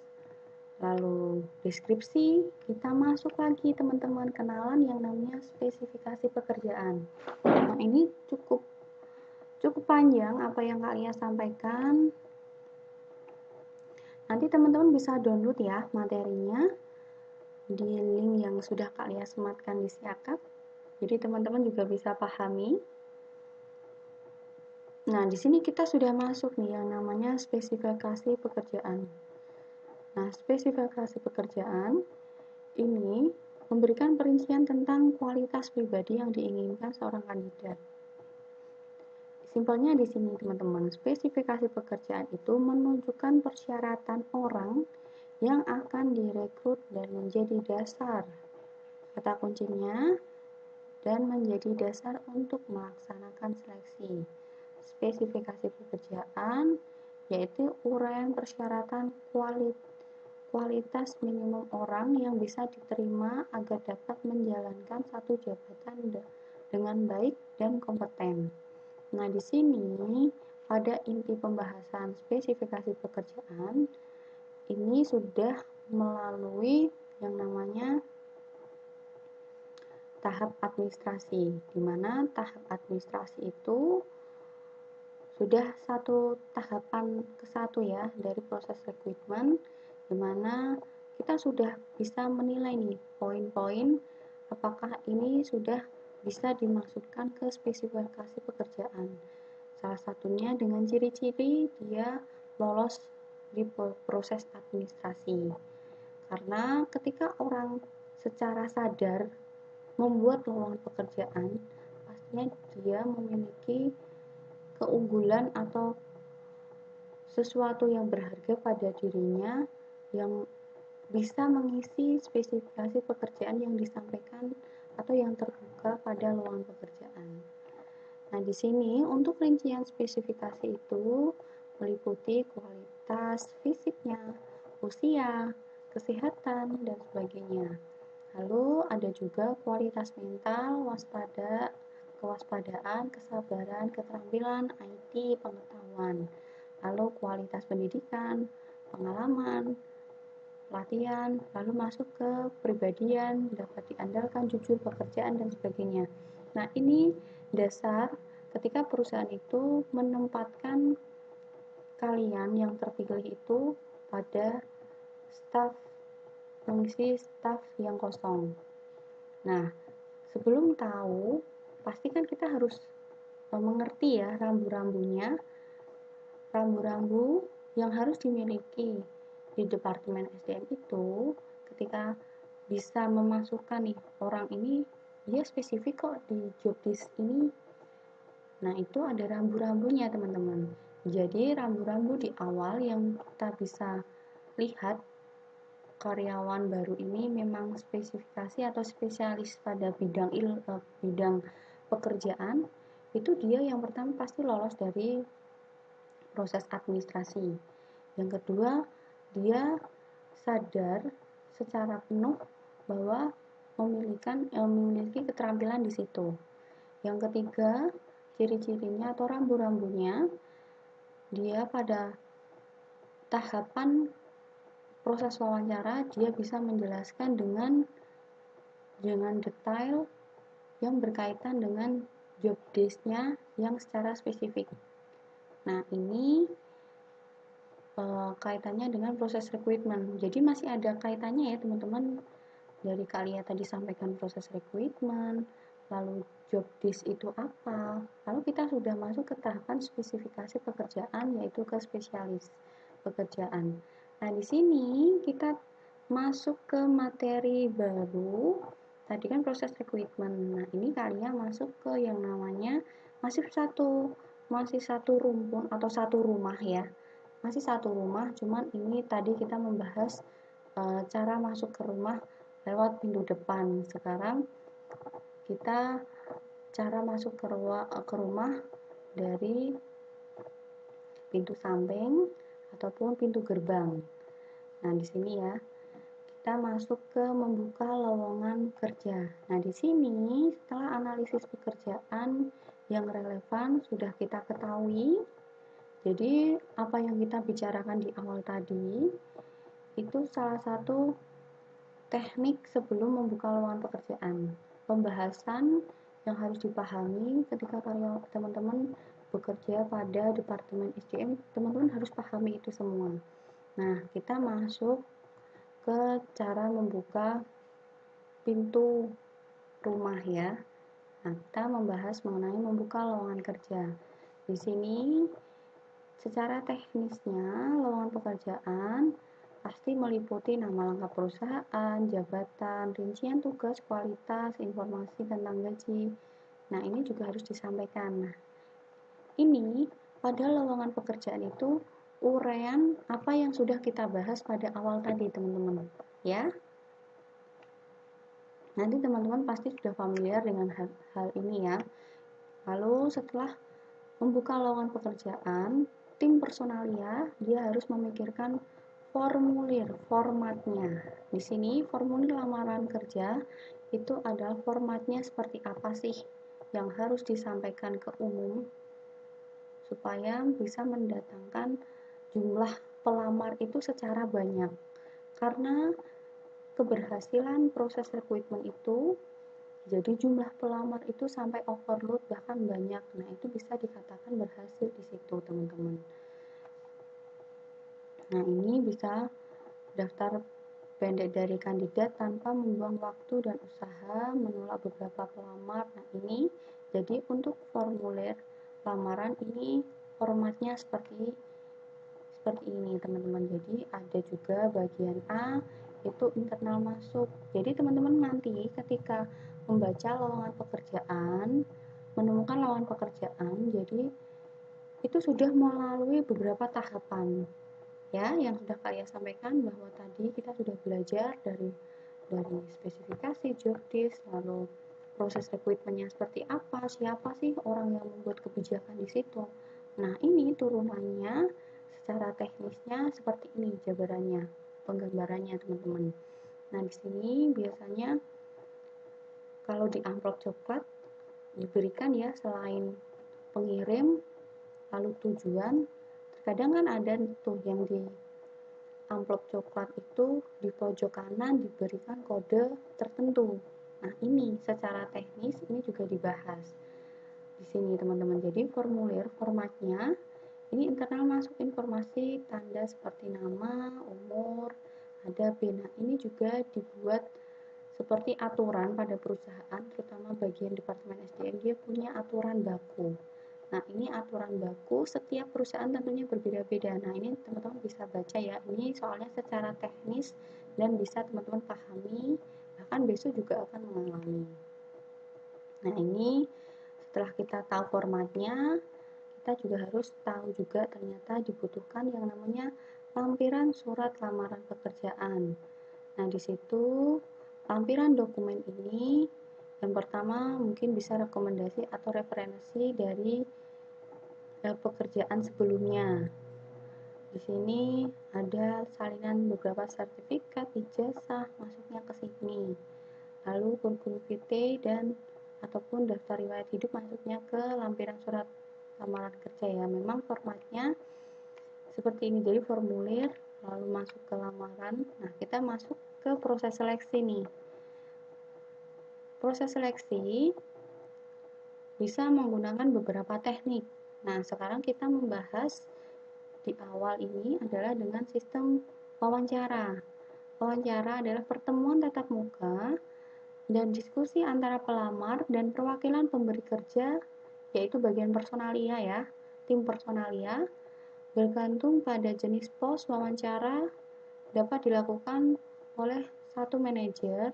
lalu deskripsi, kita masuk lagi teman-teman kenalan yang namanya spesifikasi pekerjaan. Nah, ini cukup panjang apa yang kalian sampaikan. Nanti teman-teman bisa download ya materinya di link yang sudah kalian sematkan di Siakap. Jadi teman-teman juga bisa pahami. Nah, di sini kita sudah masuk nih yang namanya spesifikasi pekerjaan. Nah, spesifikasi pekerjaan ini memberikan perincian tentang kualitas pribadi yang diinginkan seorang kandidat. Simpelnya di sini teman-teman, spesifikasi pekerjaan itu menunjukkan persyaratan orang yang akan direkrut dan menjadi dasar, kata kuncinya, dan menjadi dasar untuk melaksanakan seleksi. Spesifikasi pekerjaan yaitu uraian persyaratan kualitas minimum orang yang bisa diterima agar dapat menjalankan satu jabatan dengan baik dan kompeten. Nah, di sini pada inti pembahasan spesifikasi pekerjaan ini sudah melalui yang namanya tahap administrasi, di mana tahap administrasi itu sudah satu tahapan ke satu ya dari proses rekrutmen, di mana kita sudah bisa menilai nih poin-poin apakah ini sudah bisa dimasukkan ke spesifikasi pekerjaan. Salah satunya dengan ciri-ciri dia lolos di proses administrasi. Karena ketika orang secara sadar membuat lowongan pekerjaan, pastinya dia memiliki keunggulan atau sesuatu yang berharga pada dirinya yang bisa mengisi spesifikasi pekerjaan yang disampaikan atau yang terbuka pada lowongan pekerjaan. Nah, di sini untuk rincian spesifikasi itu meliputi kualitas fisiknya, usia, kesehatan, dan sebagainya. Lalu ada juga kualitas mental, kewaspadaan, kesabaran, keterampilan, IT, pengetahuan. Lalu kualitas pendidikan, pengalaman, pelatihan, lalu masuk ke pribadian, dapat diandalkan, jujur, pekerjaan, dan sebagainya. Nah, ini dasar ketika perusahaan itu menempatkan kalian yang terpilih itu pada mengisi staf yang kosong. Nah, sebelum tahu, pasti kan kita harus mengerti ya rambu-rambunya, rambu-rambu yang harus dimiliki di Departemen SDM itu ketika bisa memasukkan nih orang ini dia spesifik kok di job list ini. Nah, itu ada rambu-rambunya teman-teman. Jadi rambu-rambu di awal yang kita bisa lihat karyawan baru ini memang spesifikasi atau spesialis pada bidang pekerjaan, itu dia yang pertama pasti lolos dari proses administrasi. Yang kedua, dia sadar secara penuh bahwa memiliki keterampilan di situ. Yang ketiga, ciri-cirinya atau rambu-rambunya, dia pada tahapan proses wawancara dia bisa menjelaskan dengan detail yang berkaitan dengan job desk-nya yang secara spesifik. Nah, ini kaitannya dengan proses recruitment. Jadi masih ada kaitannya ya teman-teman. Dari kalian tadi sampaikan proses recruitment, lalu job desk itu apa, lalu kita sudah masuk ke tahapan spesifikasi pekerjaan, yaitu ke spesialis pekerjaan. Nah, di sini kita masuk ke materi baru. Tadi kan proses recruitment. Nah, ini kalian masuk ke yang namanya masih satu rumpun atau satu rumah ya. Masih satu rumah, cuman ini tadi kita membahas cara masuk ke rumah lewat pintu depan. Sekarang kita cara masuk ke rumah dari pintu samping ataupun pintu gerbang. Nah, di sini ya, kita masuk ke membuka lowongan kerja. Nah, di sini setelah analisis pekerjaan yang relevan sudah kita ketahui. Jadi, apa yang kita bicarakan di awal tadi itu salah satu teknik sebelum membuka lowongan pekerjaan. Pembahasan yang harus dipahami ketika teman-teman bekerja pada Departemen SDM, teman-teman harus pahami itu semua. Nah, kita masuk ke cara membuka pintu rumah ya. Nah, kita membahas mengenai membuka lowongan kerja. Di sini secara teknisnya lowongan pekerjaan pasti meliputi nama lengkap perusahaan, jabatan, rincian tugas, kualitas, informasi tentang gaji. Nah, ini juga harus disampaikan. Nah, ini pada lowongan pekerjaan itu uraian apa yang sudah kita bahas pada awal tadi, teman-teman. Ya. Nanti teman-teman pasti sudah familiar dengan hal ini ya. Lalu setelah membuka lowongan pekerjaan, tim personalia dia harus memikirkan formatnya. Di sini formulir lamaran kerja itu adalah formatnya seperti apa sih yang harus disampaikan ke umum supaya bisa mendatangkan jumlah pelamar itu secara banyak. Karena keberhasilan proses rekrutmen itu jadi jumlah pelamar itu sampai overload bahkan banyak. Nah, itu bisa dikatakan berhasil di situ, teman-teman. Nah, ini bisa daftar pendek dari kandidat tanpa membuang waktu dan usaha menolak beberapa pelamar. Nah, ini jadi untuk formulir lamaran ini formatnya seperti ini, teman-teman. Jadi ada juga bagian A itu internal masuk. Jadi teman-teman nanti ketika membaca lowongan pekerjaan, menemukan lowongan pekerjaan, jadi itu sudah melalui beberapa tahapan ya yang sudah kalian sampaikan, bahwa tadi kita sudah belajar dari spesifikasi job desk, lalu proses rekrutmennya seperti apa, siapa sih orang yang membuat kebijakan di situ. Nah, ini turunannya secara teknisnya seperti ini jabarannya, penggambarannya, teman-teman. Nah, di sini biasanya kalau di amplop coklat diberikan ya, selain pengirim lalu tujuan, terkadang kan ada tuh yang di amplop coklat itu di pojok kanan diberikan kode tertentu. Nah, ini secara teknis ini juga dibahas di sini, teman-teman. Jadi formulir formatnya ini internal masuk informasi tanda seperti nama, umur, ada B. Nah, ini juga dibuat seperti aturan pada perusahaan, terutama bagian Departemen SDM, dia punya aturan baku. Nah, ini aturan baku setiap perusahaan tentunya berbeda-beda. Nah, ini teman-teman bisa baca ya. Ini soalnya secara teknis dan bisa teman-teman pahami, bahkan besok juga akan mengalami. Nah, ini setelah kita tahu formatnya, kita juga harus tahu juga ternyata dibutuhkan yang namanya lampiran surat lamaran pekerjaan. Nah, di situ lampiran dokumen ini yang pertama mungkin bisa rekomendasi atau referensi dari pekerjaan sebelumnya. Di sini ada salinan beberapa sertifikat, ijazah masuknya ke sini. Lalu kurikulum vitae dan ataupun daftar riwayat hidup masuknya ke lampiran surat lamaran kerja ya. Memang formatnya seperti ini, jadi formulir lalu masuk ke lamaran. Nah, kita masuk ke proses seleksi nih. Proses seleksi bisa menggunakan beberapa teknik. Nah, sekarang kita membahas di awal ini adalah dengan sistem wawancara. Wawancara adalah pertemuan tatap muka dan diskusi antara pelamar dan perwakilan pemberi kerja, yaitu bagian personalia ya, tim personalia. Bergantung pada jenis pos wawancara dapat dilakukan oleh satu manajer,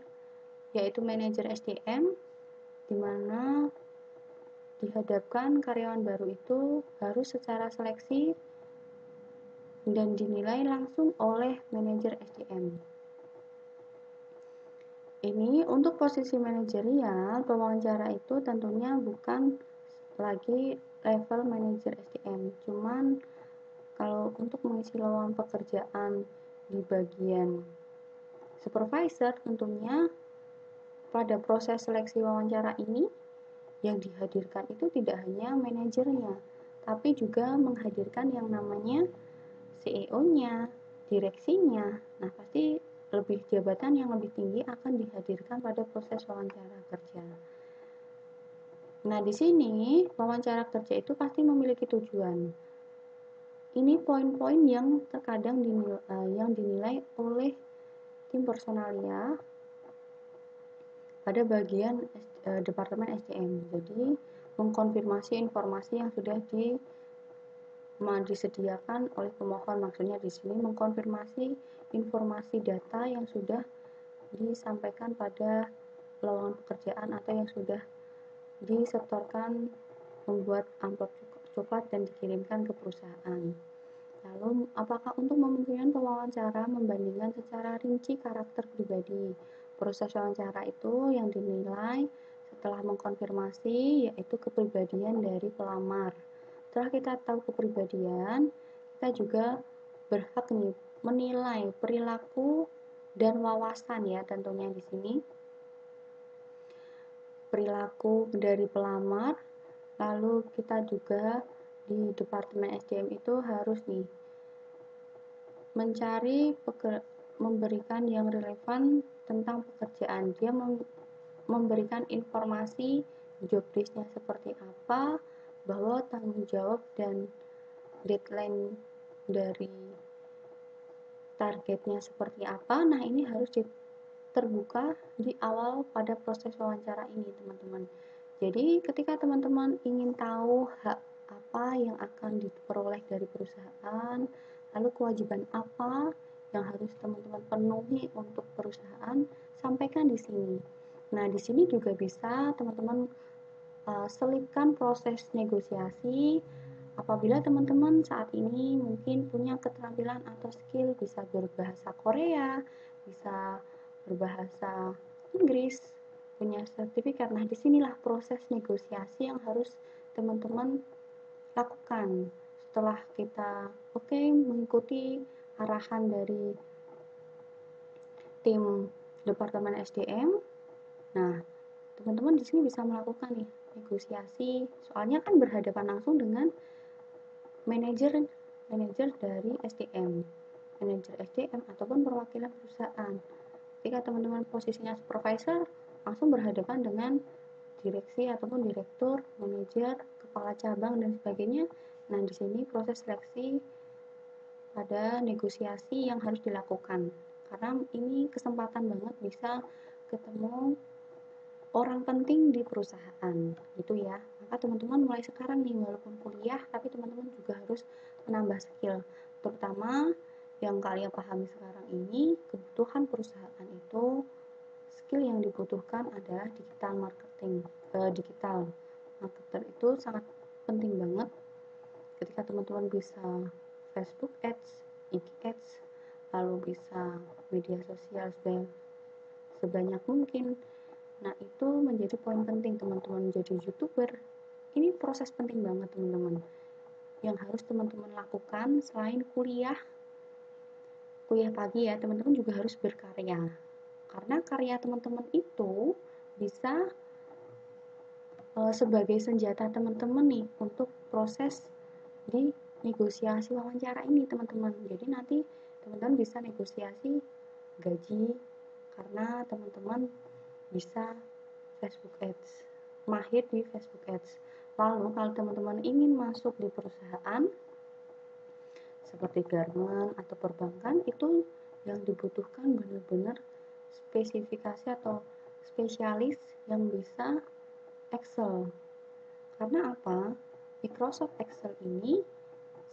yaitu manajer SDM, di mana dihadapkan karyawan baru itu harus secara seleksi dan dinilai langsung oleh manajer SDM. Ini untuk posisi manajerial, pewawancara itu tentunya bukan lagi level manajer SDM. Cuman kalau untuk mengisi lowongan pekerjaan di bagian supervisor, tentunya pada proses seleksi wawancara ini yang dihadirkan itu tidak hanya manajernya, tapi juga menghadirkan yang namanya CEO-nya, direksinya. Nah, pasti lebih jabatan yang lebih tinggi akan dihadirkan pada proses wawancara kerja. Nah, di sini wawancara kerja itu pasti memiliki tujuan. Ini poin-poin yang terkadang dinilai oleh tim personalia pada bagian Departemen SDM. Jadi, mengkonfirmasi informasi yang sudah disediakan oleh pemohon. Maksudnya di sini mengkonfirmasi informasi data yang sudah disampaikan pada lowongan pekerjaan atau yang sudah disetorkan membuat amplop coklat dan dikirimkan ke perusahaan. Lalu, apakah untuk memungkinkan pewawancara membandingkan secara rinci karakter pribadi? Proses wawancara itu yang dinilai setelah mengkonfirmasi yaitu kepribadian dari pelamar. Setelah kita tahu kepribadian, kita juga berhak nih menilai perilaku dan wawasan ya tentunya di sini. Perilaku dari pelamar, lalu kita juga di Departemen SDM itu harus nih mencari memberikan yang relevan tentang pekerjaan. Dia memberikan informasi job desk-nya seperti apa, bahwa tanggung jawab dan deadline dari targetnya seperti apa. Nah, ini harus terbuka di awal pada proses wawancara ini, teman-teman. Jadi, ketika teman-teman ingin tahu hak apa yang akan diperoleh dari perusahaan, lalu kewajiban apa yang harus teman-teman penuhi untuk perusahaan, sampaikan di sini. Nah, di sini juga bisa teman-teman selipkan proses negosiasi. Apabila teman-teman saat ini mungkin punya keterampilan atau skill bisa berbahasa Korea, bisa berbahasa Inggris, punya sertifikat. Nah, disinilah proses negosiasi yang harus teman-teman lakukan. Setelah kita mengikuti arahan dari tim Departemen SDM, nah teman-teman di sini bisa melakukan nih negosiasi. Soalnya kan berhadapan langsung dengan manajer dari SDM, manajer SDM ataupun perwakilan perusahaan. Ketika teman-teman posisinya supervisor, langsung berhadapan dengan direksi ataupun direktur, manajer, kepala cabang dan sebagainya. Nah, di sini proses seleksi pada negosiasi yang harus dilakukan. Karena ini kesempatan banget bisa ketemu orang penting di perusahaan, gitu ya. Maka teman-teman mulai sekarang nih, walaupun kuliah, tapi teman-teman juga harus menambah skill. Terutama yang kalian pahami sekarang ini, kebutuhan perusahaan itu, skill yang dibutuhkan adalah digital marketing. Digital marketer itu sangat penting banget ketika teman-teman bisa Facebook Ads, IG Ads, lalu bisa media sosial sebanyak mungkin. Nah, itu menjadi poin penting teman-teman menjadi YouTuber. Ini proses penting banget teman-teman yang harus teman-teman lakukan. Selain kuliah pagi ya, teman-teman juga harus berkarya, karena karya teman-teman itu bisa sebagai senjata teman-teman nih untuk proses di negosiasi wawancara ini teman-teman. Jadi nanti teman-teman bisa negosiasi gaji karena teman-teman bisa Facebook Ads, mahir di Facebook Ads. Lalu kalau teman-teman ingin masuk di perusahaan seperti garment atau perbankan, itu yang dibutuhkan benar-benar spesifikasi atau spesialis yang bisa Excel. Karena apa? Microsoft Excel ini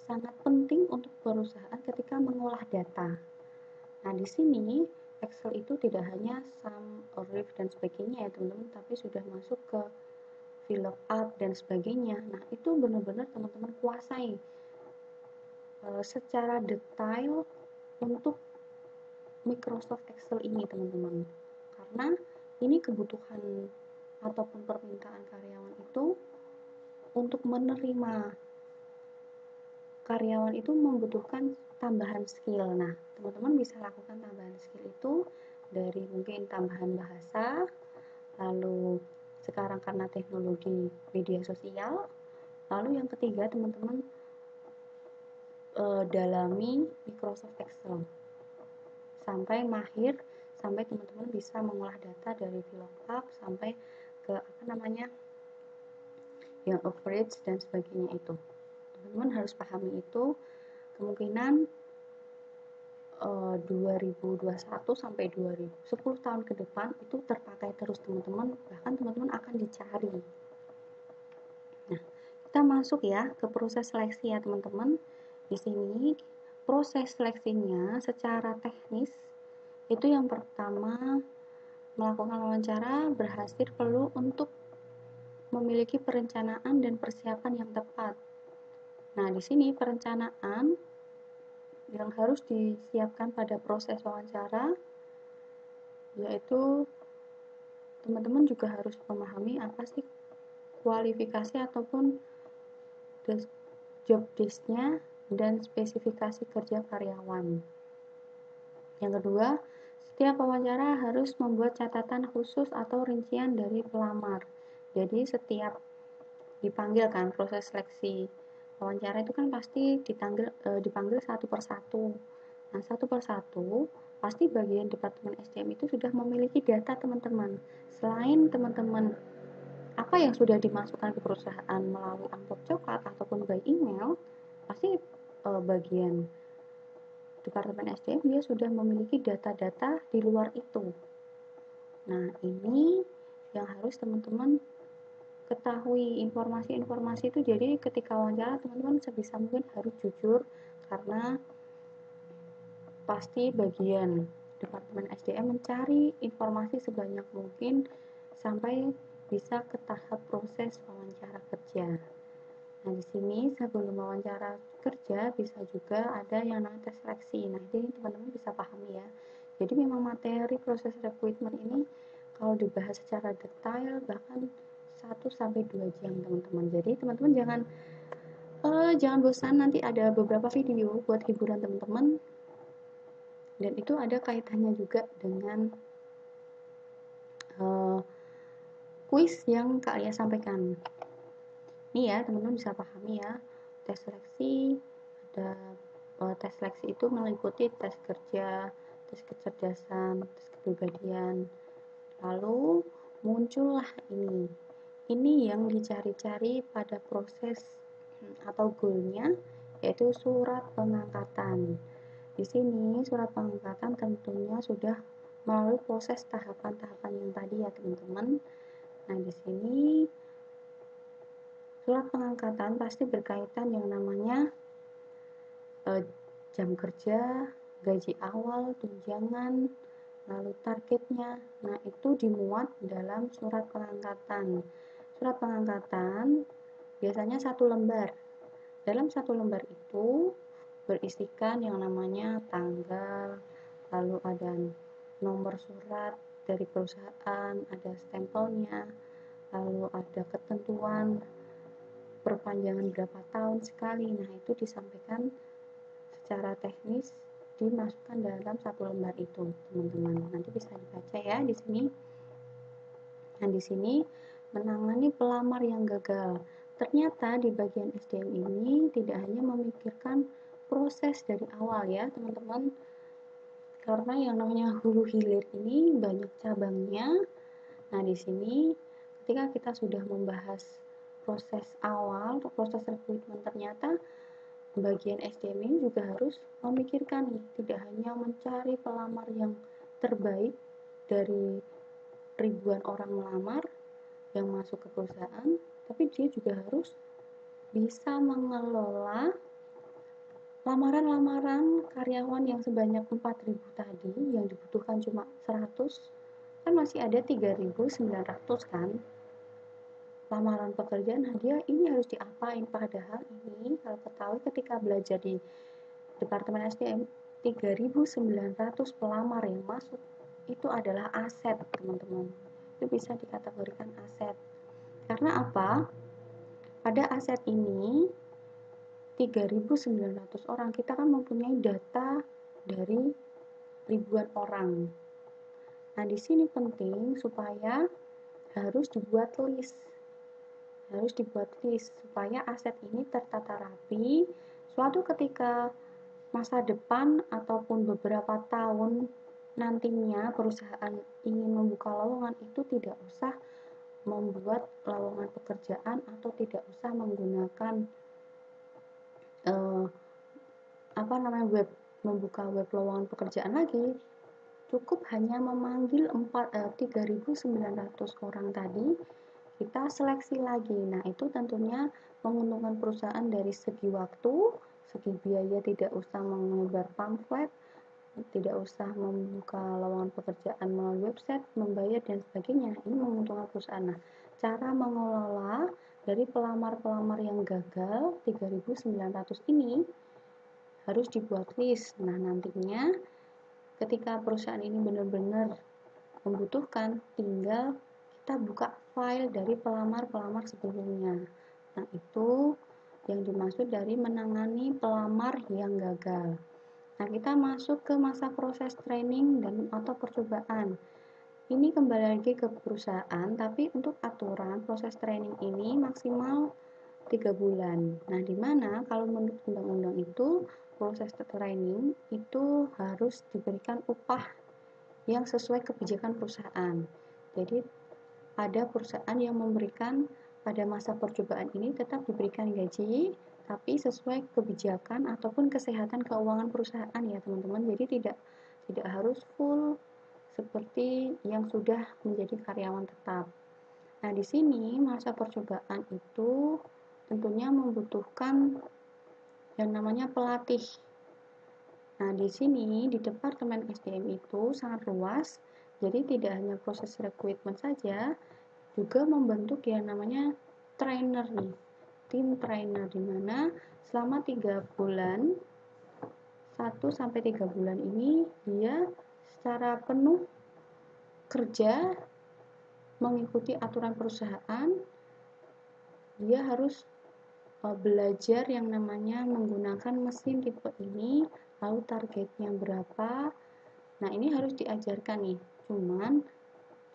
sangat penting untuk perusahaan ketika mengolah data. Nah, di sini Excel itu tidak hanya sum, array, dan sebagainya ya teman-teman, tapi sudah masuk ke VLOOKUP dan sebagainya. Nah, itu benar-benar teman-teman kuasai secara detail untuk Microsoft Excel ini teman-teman. Karena ini kebutuhan ataupun permintaan karyawan itu untuk menerima karyawan itu membutuhkan tambahan skill. Nah, teman-teman bisa lakukan tambahan skill itu dari mungkin tambahan bahasa, lalu sekarang karena teknologi media sosial, lalu yang ketiga teman-teman dalami Microsoft Excel sampai mahir, sampai teman-teman bisa mengolah data dari VLOOKUP sampai ke yang average dan sebagainya itu. Teman-teman harus pahami itu. Kemungkinan 2021 sampai 2010 tahun ke depan itu terpakai terus teman-teman, bahkan teman-teman akan dicari. Nah, kita masuk ya ke proses seleksi ya teman-teman. Di sini proses seleksinya secara teknis itu yang pertama melakukan wawancara berhasil perlu untuk memiliki perencanaan dan persiapan yang tepat. Nah, di sini perencanaan yang harus disiapkan pada proses wawancara yaitu teman-teman juga harus memahami apa sih kualifikasi ataupun job desk-nya dan spesifikasi kerja karyawan. Yang kedua, setiap wawancara harus membuat catatan khusus atau rincian dari pelamar. Jadi setiap dipanggil kan proses seleksi wawancara itu kan pasti dipanggil satu persatu. Nah, satu persatu pasti bagian Departemen SDM itu sudah memiliki data teman-teman. Selain teman-teman apa yang sudah dimasukkan ke perusahaan melalui amplop coklat ataupun by email, pasti bagian Departemen SDM dia sudah memiliki data-data di luar itu. Nah, ini yang harus teman-teman ketahui informasi-informasi itu. Jadi ketika wawancara teman-teman sebisa mungkin harus jujur, karena pasti bagian Departemen SDM mencari informasi sebanyak mungkin sampai bisa ke tahap proses wawancara kerja. Nah, di sini sebelum wawancara kerja bisa juga ada yang namanya tes seleksi. Nah, ini teman-teman bisa pahami ya. Jadi memang materi proses rekrutmen ini kalau dibahas secara detail bahkan 1-2 jam teman-teman. Jadi teman-teman jangan bosan, nanti ada beberapa video buat hiburan teman-teman dan itu ada kaitannya juga dengan kuis yang Kak Alia sampaikan. Ini ya teman-teman bisa pahami ya, tes seleksi ada tes seleksi itu meliputi tes kerja, tes kecerdasan, tes kepribadian. Lalu muncullah ini yang dicari-cari pada proses atau goalnya, yaitu surat pengangkatan. Di sini surat pengangkatan tentunya sudah melalui proses tahapan-tahapan yang tadi ya teman-teman. Nah, di sini surat pengangkatan pasti berkaitan yang namanya jam kerja, gaji awal, tunjangan, lalu targetnya. Nah, itu dimuat dalam surat pengangkatan. Surat pengangkatan biasanya 1 lembar. Dalam 1 lembar itu berisikan yang namanya tanggal, lalu ada nomor surat dari perusahaan, ada stempelnya, lalu ada ketentuan perpanjangan berapa tahun sekali. Nah, itu disampaikan secara teknis, dimasukkan dalam satu lembar itu, teman-teman. Nanti bisa dibaca ya di sini. Nah, di sini menangani pelamar yang gagal. Ternyata di bagian SDM ini tidak hanya memikirkan proses dari awal ya, teman-teman. Karena yang namanya hulu hilir ini banyak cabangnya. Nah, di sini ketika kita sudah membahas proses awal atau proses rekrutmen, ternyata bagian SDM ini juga harus memikirkan nih, tidak hanya mencari pelamar yang terbaik dari ribuan orang melamar yang masuk ke perusahaan, tapi dia juga harus bisa mengelola lamaran-lamaran karyawan yang sebanyak 4.000 tadi, yang dibutuhkan cuma 100, kan masih ada 3.900 kan lamaran pekerjaan. Nah, dia ini harus diapain? Padahal ini kalau ketahui ketika belajar di Departemen SDM, 3.900 pelamar yang masuk itu adalah aset, teman-teman. Itu bisa dikategorikan aset. Karena apa? Pada aset ini 3.900 orang, kita kan mempunyai data dari ribuan orang. Nah, di sini penting supaya harus dibuat list supaya aset ini tertata rapi. Suatu ketika masa depan ataupun beberapa tahun nantinya perusahaan ingin membuka lowongan, itu tidak usah membuat lowongan pekerjaan atau tidak usah menggunakan membuka web lowongan pekerjaan lagi. Cukup hanya memanggil 3.900 orang tadi, kita seleksi lagi. Nah, itu tentunya menguntungkan perusahaan dari segi waktu, segi biaya, tidak usah menyebar pamflet, tidak usah membuka lowongan pekerjaan melalui website, membayar dan sebagainya. Ini menguntungkan perusahaan. Nah, cara mengelola dari pelamar-pelamar yang gagal 3.900 ini harus dibuat list. Nah, nantinya ketika perusahaan ini benar-benar membutuhkan, tinggal kita buka file dari pelamar-pelamar sebelumnya. Nah, itu yang dimaksud dari menangani pelamar yang gagal. Nah, kita masuk ke masa proses training dan atau percobaan. Ini kembali lagi ke perusahaan, tapi untuk aturan proses training ini maksimal 3 bulan. Nah, di mana kalau menurut undang-undang itu proses training itu harus diberikan upah yang sesuai kebijakan perusahaan. Jadi ada perusahaan yang memberikan pada masa percobaan ini tetap diberikan gaji, tapi sesuai kebijakan ataupun kesehatan keuangan perusahaan ya teman-teman. Jadi tidak harus full seperti yang sudah menjadi karyawan tetap. Nah, di sini masa percobaan itu tentunya membutuhkan yang namanya pelatih. Nah, di sini di Departemen SDM itu sangat luas, jadi tidak hanya proses rekrutmen saja, juga membentuk yang namanya trainer nih, tim trainer, di mana selama 3 bulan, 1-3 bulan ini dia secara penuh kerja mengikuti aturan perusahaan. Dia harus belajar yang namanya menggunakan mesin tipe ini, lalu targetnya berapa. Nah, ini harus diajarkan nih, cuman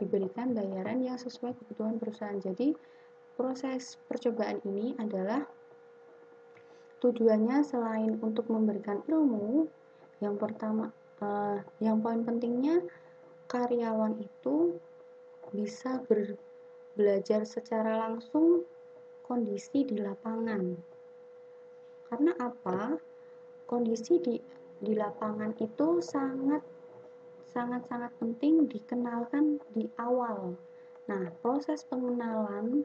diberikan bayaran yang sesuai kebutuhan perusahaan. Jadi proses percobaan ini adalah tujuannya selain untuk memberikan ilmu, yang pertama, yang poin pentingnya karyawan itu bisa belajar secara langsung kondisi di lapangan. Karena apa? Kondisi di lapangan itu sangat penting dikenalkan di awal. Nah, proses pengenalan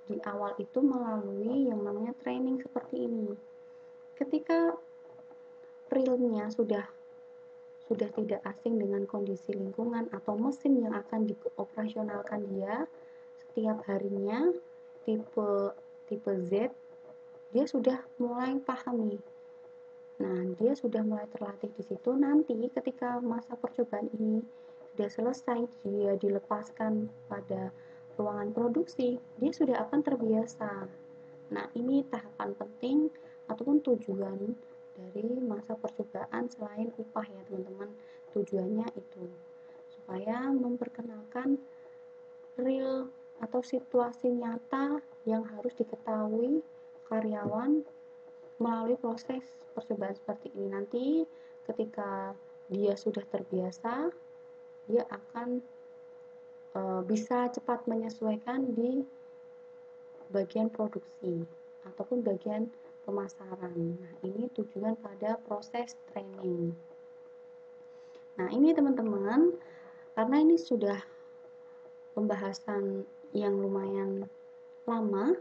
di awal itu melalui yang namanya training seperti ini. Ketika realnya sudah tidak asing dengan kondisi lingkungan atau mesin yang akan dioperasionalkan dia setiap harinya, tipe Z, dia sudah mulai paham nih Nah, dia sudah mulai terlatih di situ. Nanti ketika masa percobaan ini sudah selesai, dia dilepaskan pada ruangan produksi, dia sudah akan terbiasa. Nah, ini tahapan penting ataupun tujuan dari masa percobaan selain upah ya teman-teman. Tujuannya itu supaya memperkenalkan real atau situasi nyata yang harus diketahui karyawan melalui proses percobaan seperti ini. Nanti ketika dia sudah terbiasa, dia akan bisa cepat menyesuaikan di bagian produksi ataupun bagian pemasaran. Nah, ini tujuan pada proses training. Nah, ini teman-teman, karena ini sudah pembahasan yang lumayan lama.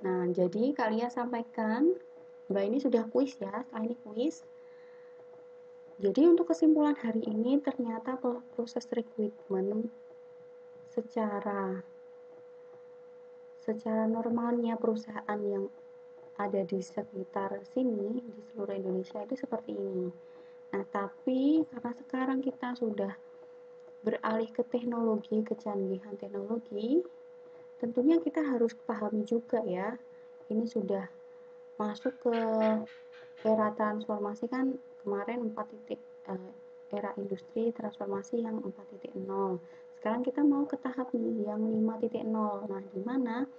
Nah, jadi kalian sampaikan, Mbak ini sudah kuis ya, setelah ini kuis. Jadi untuk kesimpulan hari ini ternyata proses recruitment secara normalnya perusahaan yang ada di sekitar sini di seluruh Indonesia itu seperti ini. Nah, tapi karena sekarang kita sudah beralih ke teknologi, kecanggihan teknologi, tentunya kita harus pahami juga ya, ini sudah masuk ke era transformasi kan kemarin 4 era industri transformasi yang 4.0. Sekarang kita mau ke tahap nih yang 5.0. Nah, di mana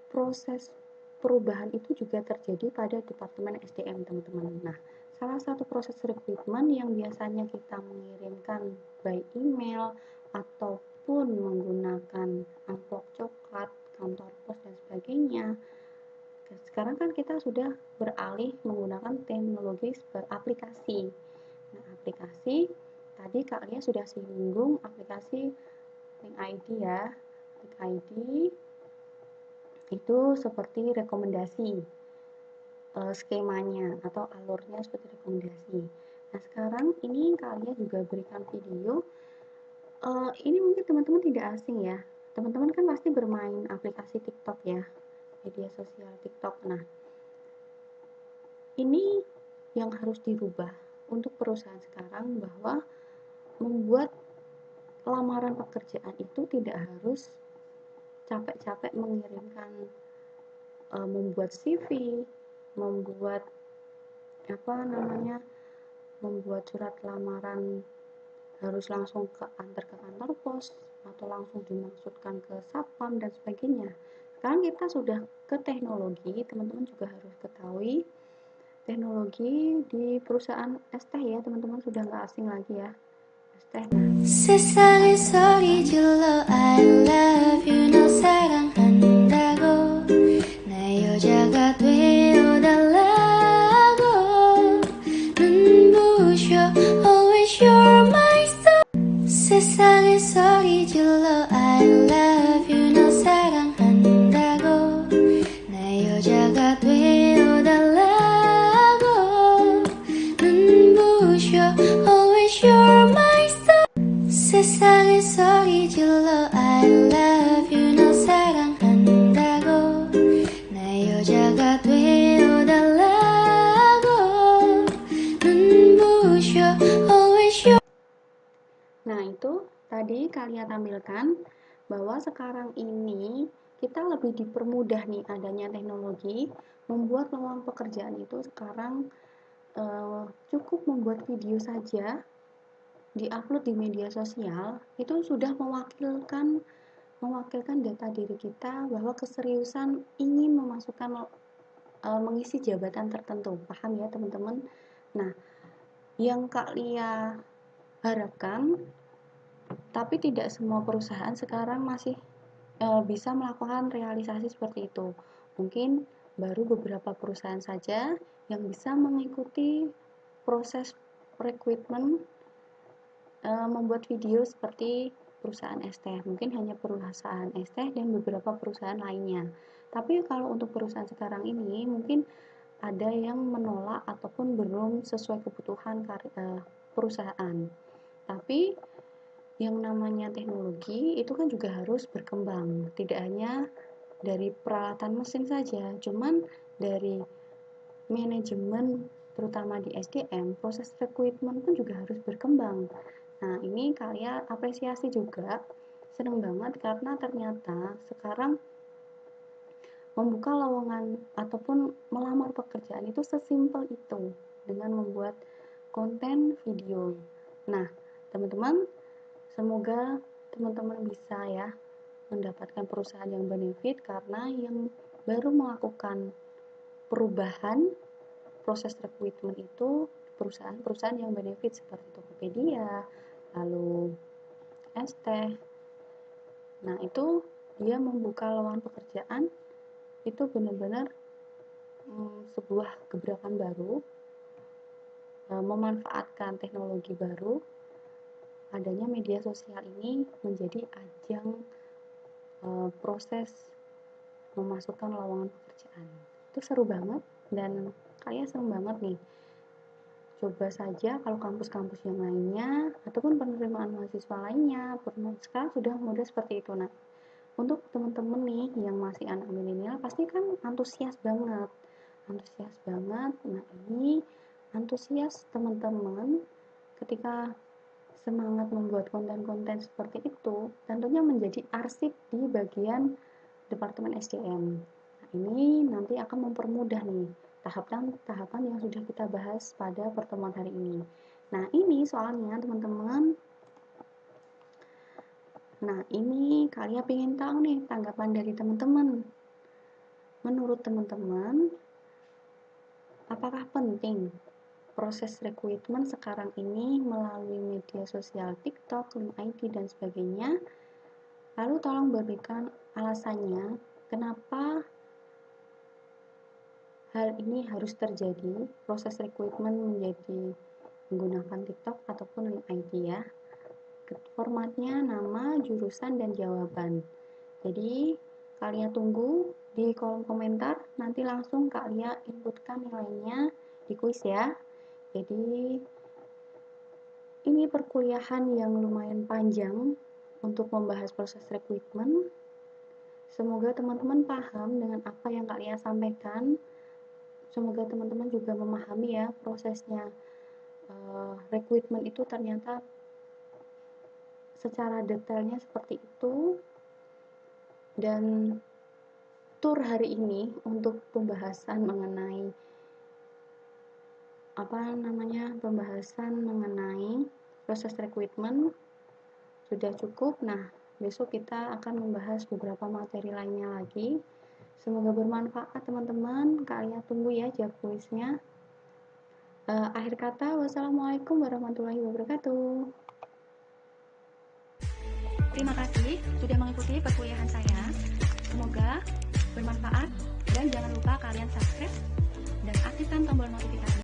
proses perubahan itu juga terjadi pada departemen SDM, teman-teman. Nah, salah satu proses rekrutmen yang biasanya kita mengirimkan by email ataupun menggunakan amplop coklat, kantor pos dan sebagainya. Sekarang kan kita sudah beralih menggunakan teknologi aplikasi. Nah, aplikasi tadi Kak Lia sudah singgung aplikasi Link ID ya. Link ID itu seperti rekomendasi skemanya atau alurnya seperti rekomendasi. Nah, sekarang ini Kak Lia juga berikan video. Ini mungkin teman-teman tidak asing ya. Teman-teman kan pasti bermain aplikasi TikTok ya, media sosial TikTok. Nah, ini yang harus dirubah untuk perusahaan sekarang, bahwa membuat lamaran pekerjaan itu tidak harus capek-capek mengirimkan membuat CV, membuat membuat surat lamaran harus langsung antar ke kantor pos atau langsung dimaksudkan ke satpam dan sebagainya. Sekarang kita sudah ke teknologi, teman-teman juga harus ketahui teknologi di perusahaan es teh ya, teman-teman sudah nggak asing lagi ya, es teh. 세상의 소리 질러 I love you 너 사랑한다고 나 여자가 되어달라고 눈부셔 always you're my star 세상의 소리 질러 I love you 너 사랑한다고 나 여자가 되어달라고 눈부셔 always you're my star 세상의 소리 질러 I love you 너 사랑한다고 나 여자가 되어달라고 눈부셔 always you. Nah, itu tadi kalian tampilkan bahwa sekarang ini kita lebih dipermudah nih adanya teknologi, membuat lowongan pekerjaan itu sekarang cukup membuat video saja, diupload di media sosial, itu sudah mewakilkan data diri kita bahwa keseriusan ingin memasukkan mengisi jabatan tertentu. Paham ya teman-teman? Nah, yang Kak Lia harapkan, tapi tidak semua perusahaan sekarang masih bisa melakukan realisasi seperti itu. Mungkin baru beberapa perusahaan saja yang bisa mengikuti proses rekrutmen membuat video seperti perusahaan es teh. Mungkin hanya perusahaan es teh dan beberapa perusahaan lainnya. Tapi kalau untuk perusahaan sekarang ini mungkin ada yang menolak ataupun belum sesuai kebutuhan perusahaan. Tapi yang namanya teknologi itu kan juga harus berkembang, tidak hanya dari peralatan mesin saja, cuman dari manajemen terutama di SDM, proses rekrutmen pun juga harus berkembang. Nah, ini kalian apresiasi juga, seneng banget karena ternyata sekarang membuka lowongan ataupun melamar pekerjaan itu sesimpel itu dengan membuat konten video. Nah, teman-teman, semoga teman-teman bisa ya mendapatkan perusahaan yang benefit karena yang baru melakukan perubahan proses rekrutmen itu perusahaan-perusahaan yang benefit seperti Tokopedia, lalu Esteh. Nah, itu dia membuka lowongan pekerjaan itu benar-benar sebuah gebrakan baru, memanfaatkan teknologi baru. Adanya media sosial ini menjadi ajang proses memasukkan lowongan pekerjaan. Itu seru banget dan kalian seneng banget nih. Coba saja kalau kampus-kampus yang lainnya ataupun penerimaan mahasiswa lainnya, sekarang sudah mudah seperti itu. Nah, untuk teman-teman nih yang masih anak milenial pasti kan antusias banget. Nah, ini antusias teman-teman ketika semangat membuat konten-konten seperti itu tentunya menjadi arsip di bagian Departemen SDM. Nah, ini nanti akan mempermudah nih tahapan-tahapan yang sudah kita bahas pada pertemuan hari ini. Nah, ini soalnya teman-teman. Nah, ini kalian pengen tahu nih tanggapan dari teman-teman. Menurut teman-teman, apakah penting proses rekrutmen sekarang ini melalui media sosial TikTok, LinkedIn, dan sebagainya? Lalu tolong berikan alasannya kenapa hal ini harus terjadi, proses rekrutmen menjadi menggunakan TikTok ataupun LinkedIn ya. Formatnya nama, jurusan, dan jawaban. Jadi kalian tunggu di kolom komentar, nanti langsung kalian inputkan nilainya di kuis ya. Jadi ini perkuliahan yang lumayan panjang untuk membahas proses rekrutmen. Semoga teman-teman paham dengan apa yang kalian sampaikan. Semoga teman-teman juga memahami ya prosesnya rekrutmen itu ternyata secara detailnya seperti itu. Dan tur hari ini untuk pembahasan mengenai proses rekrutmen sudah cukup. Nah, besok kita akan membahas beberapa materi lainnya lagi. Semoga bermanfaat teman-teman. Kalian tunggu ya jawab kuisnya. Akhir kata, wassalamualaikum warahmatullahi wabarakatuh. Terima kasih sudah mengikuti perkuliahan saya. Semoga bermanfaat dan jangan lupa kalian subscribe dan aktifkan tombol notifikasi.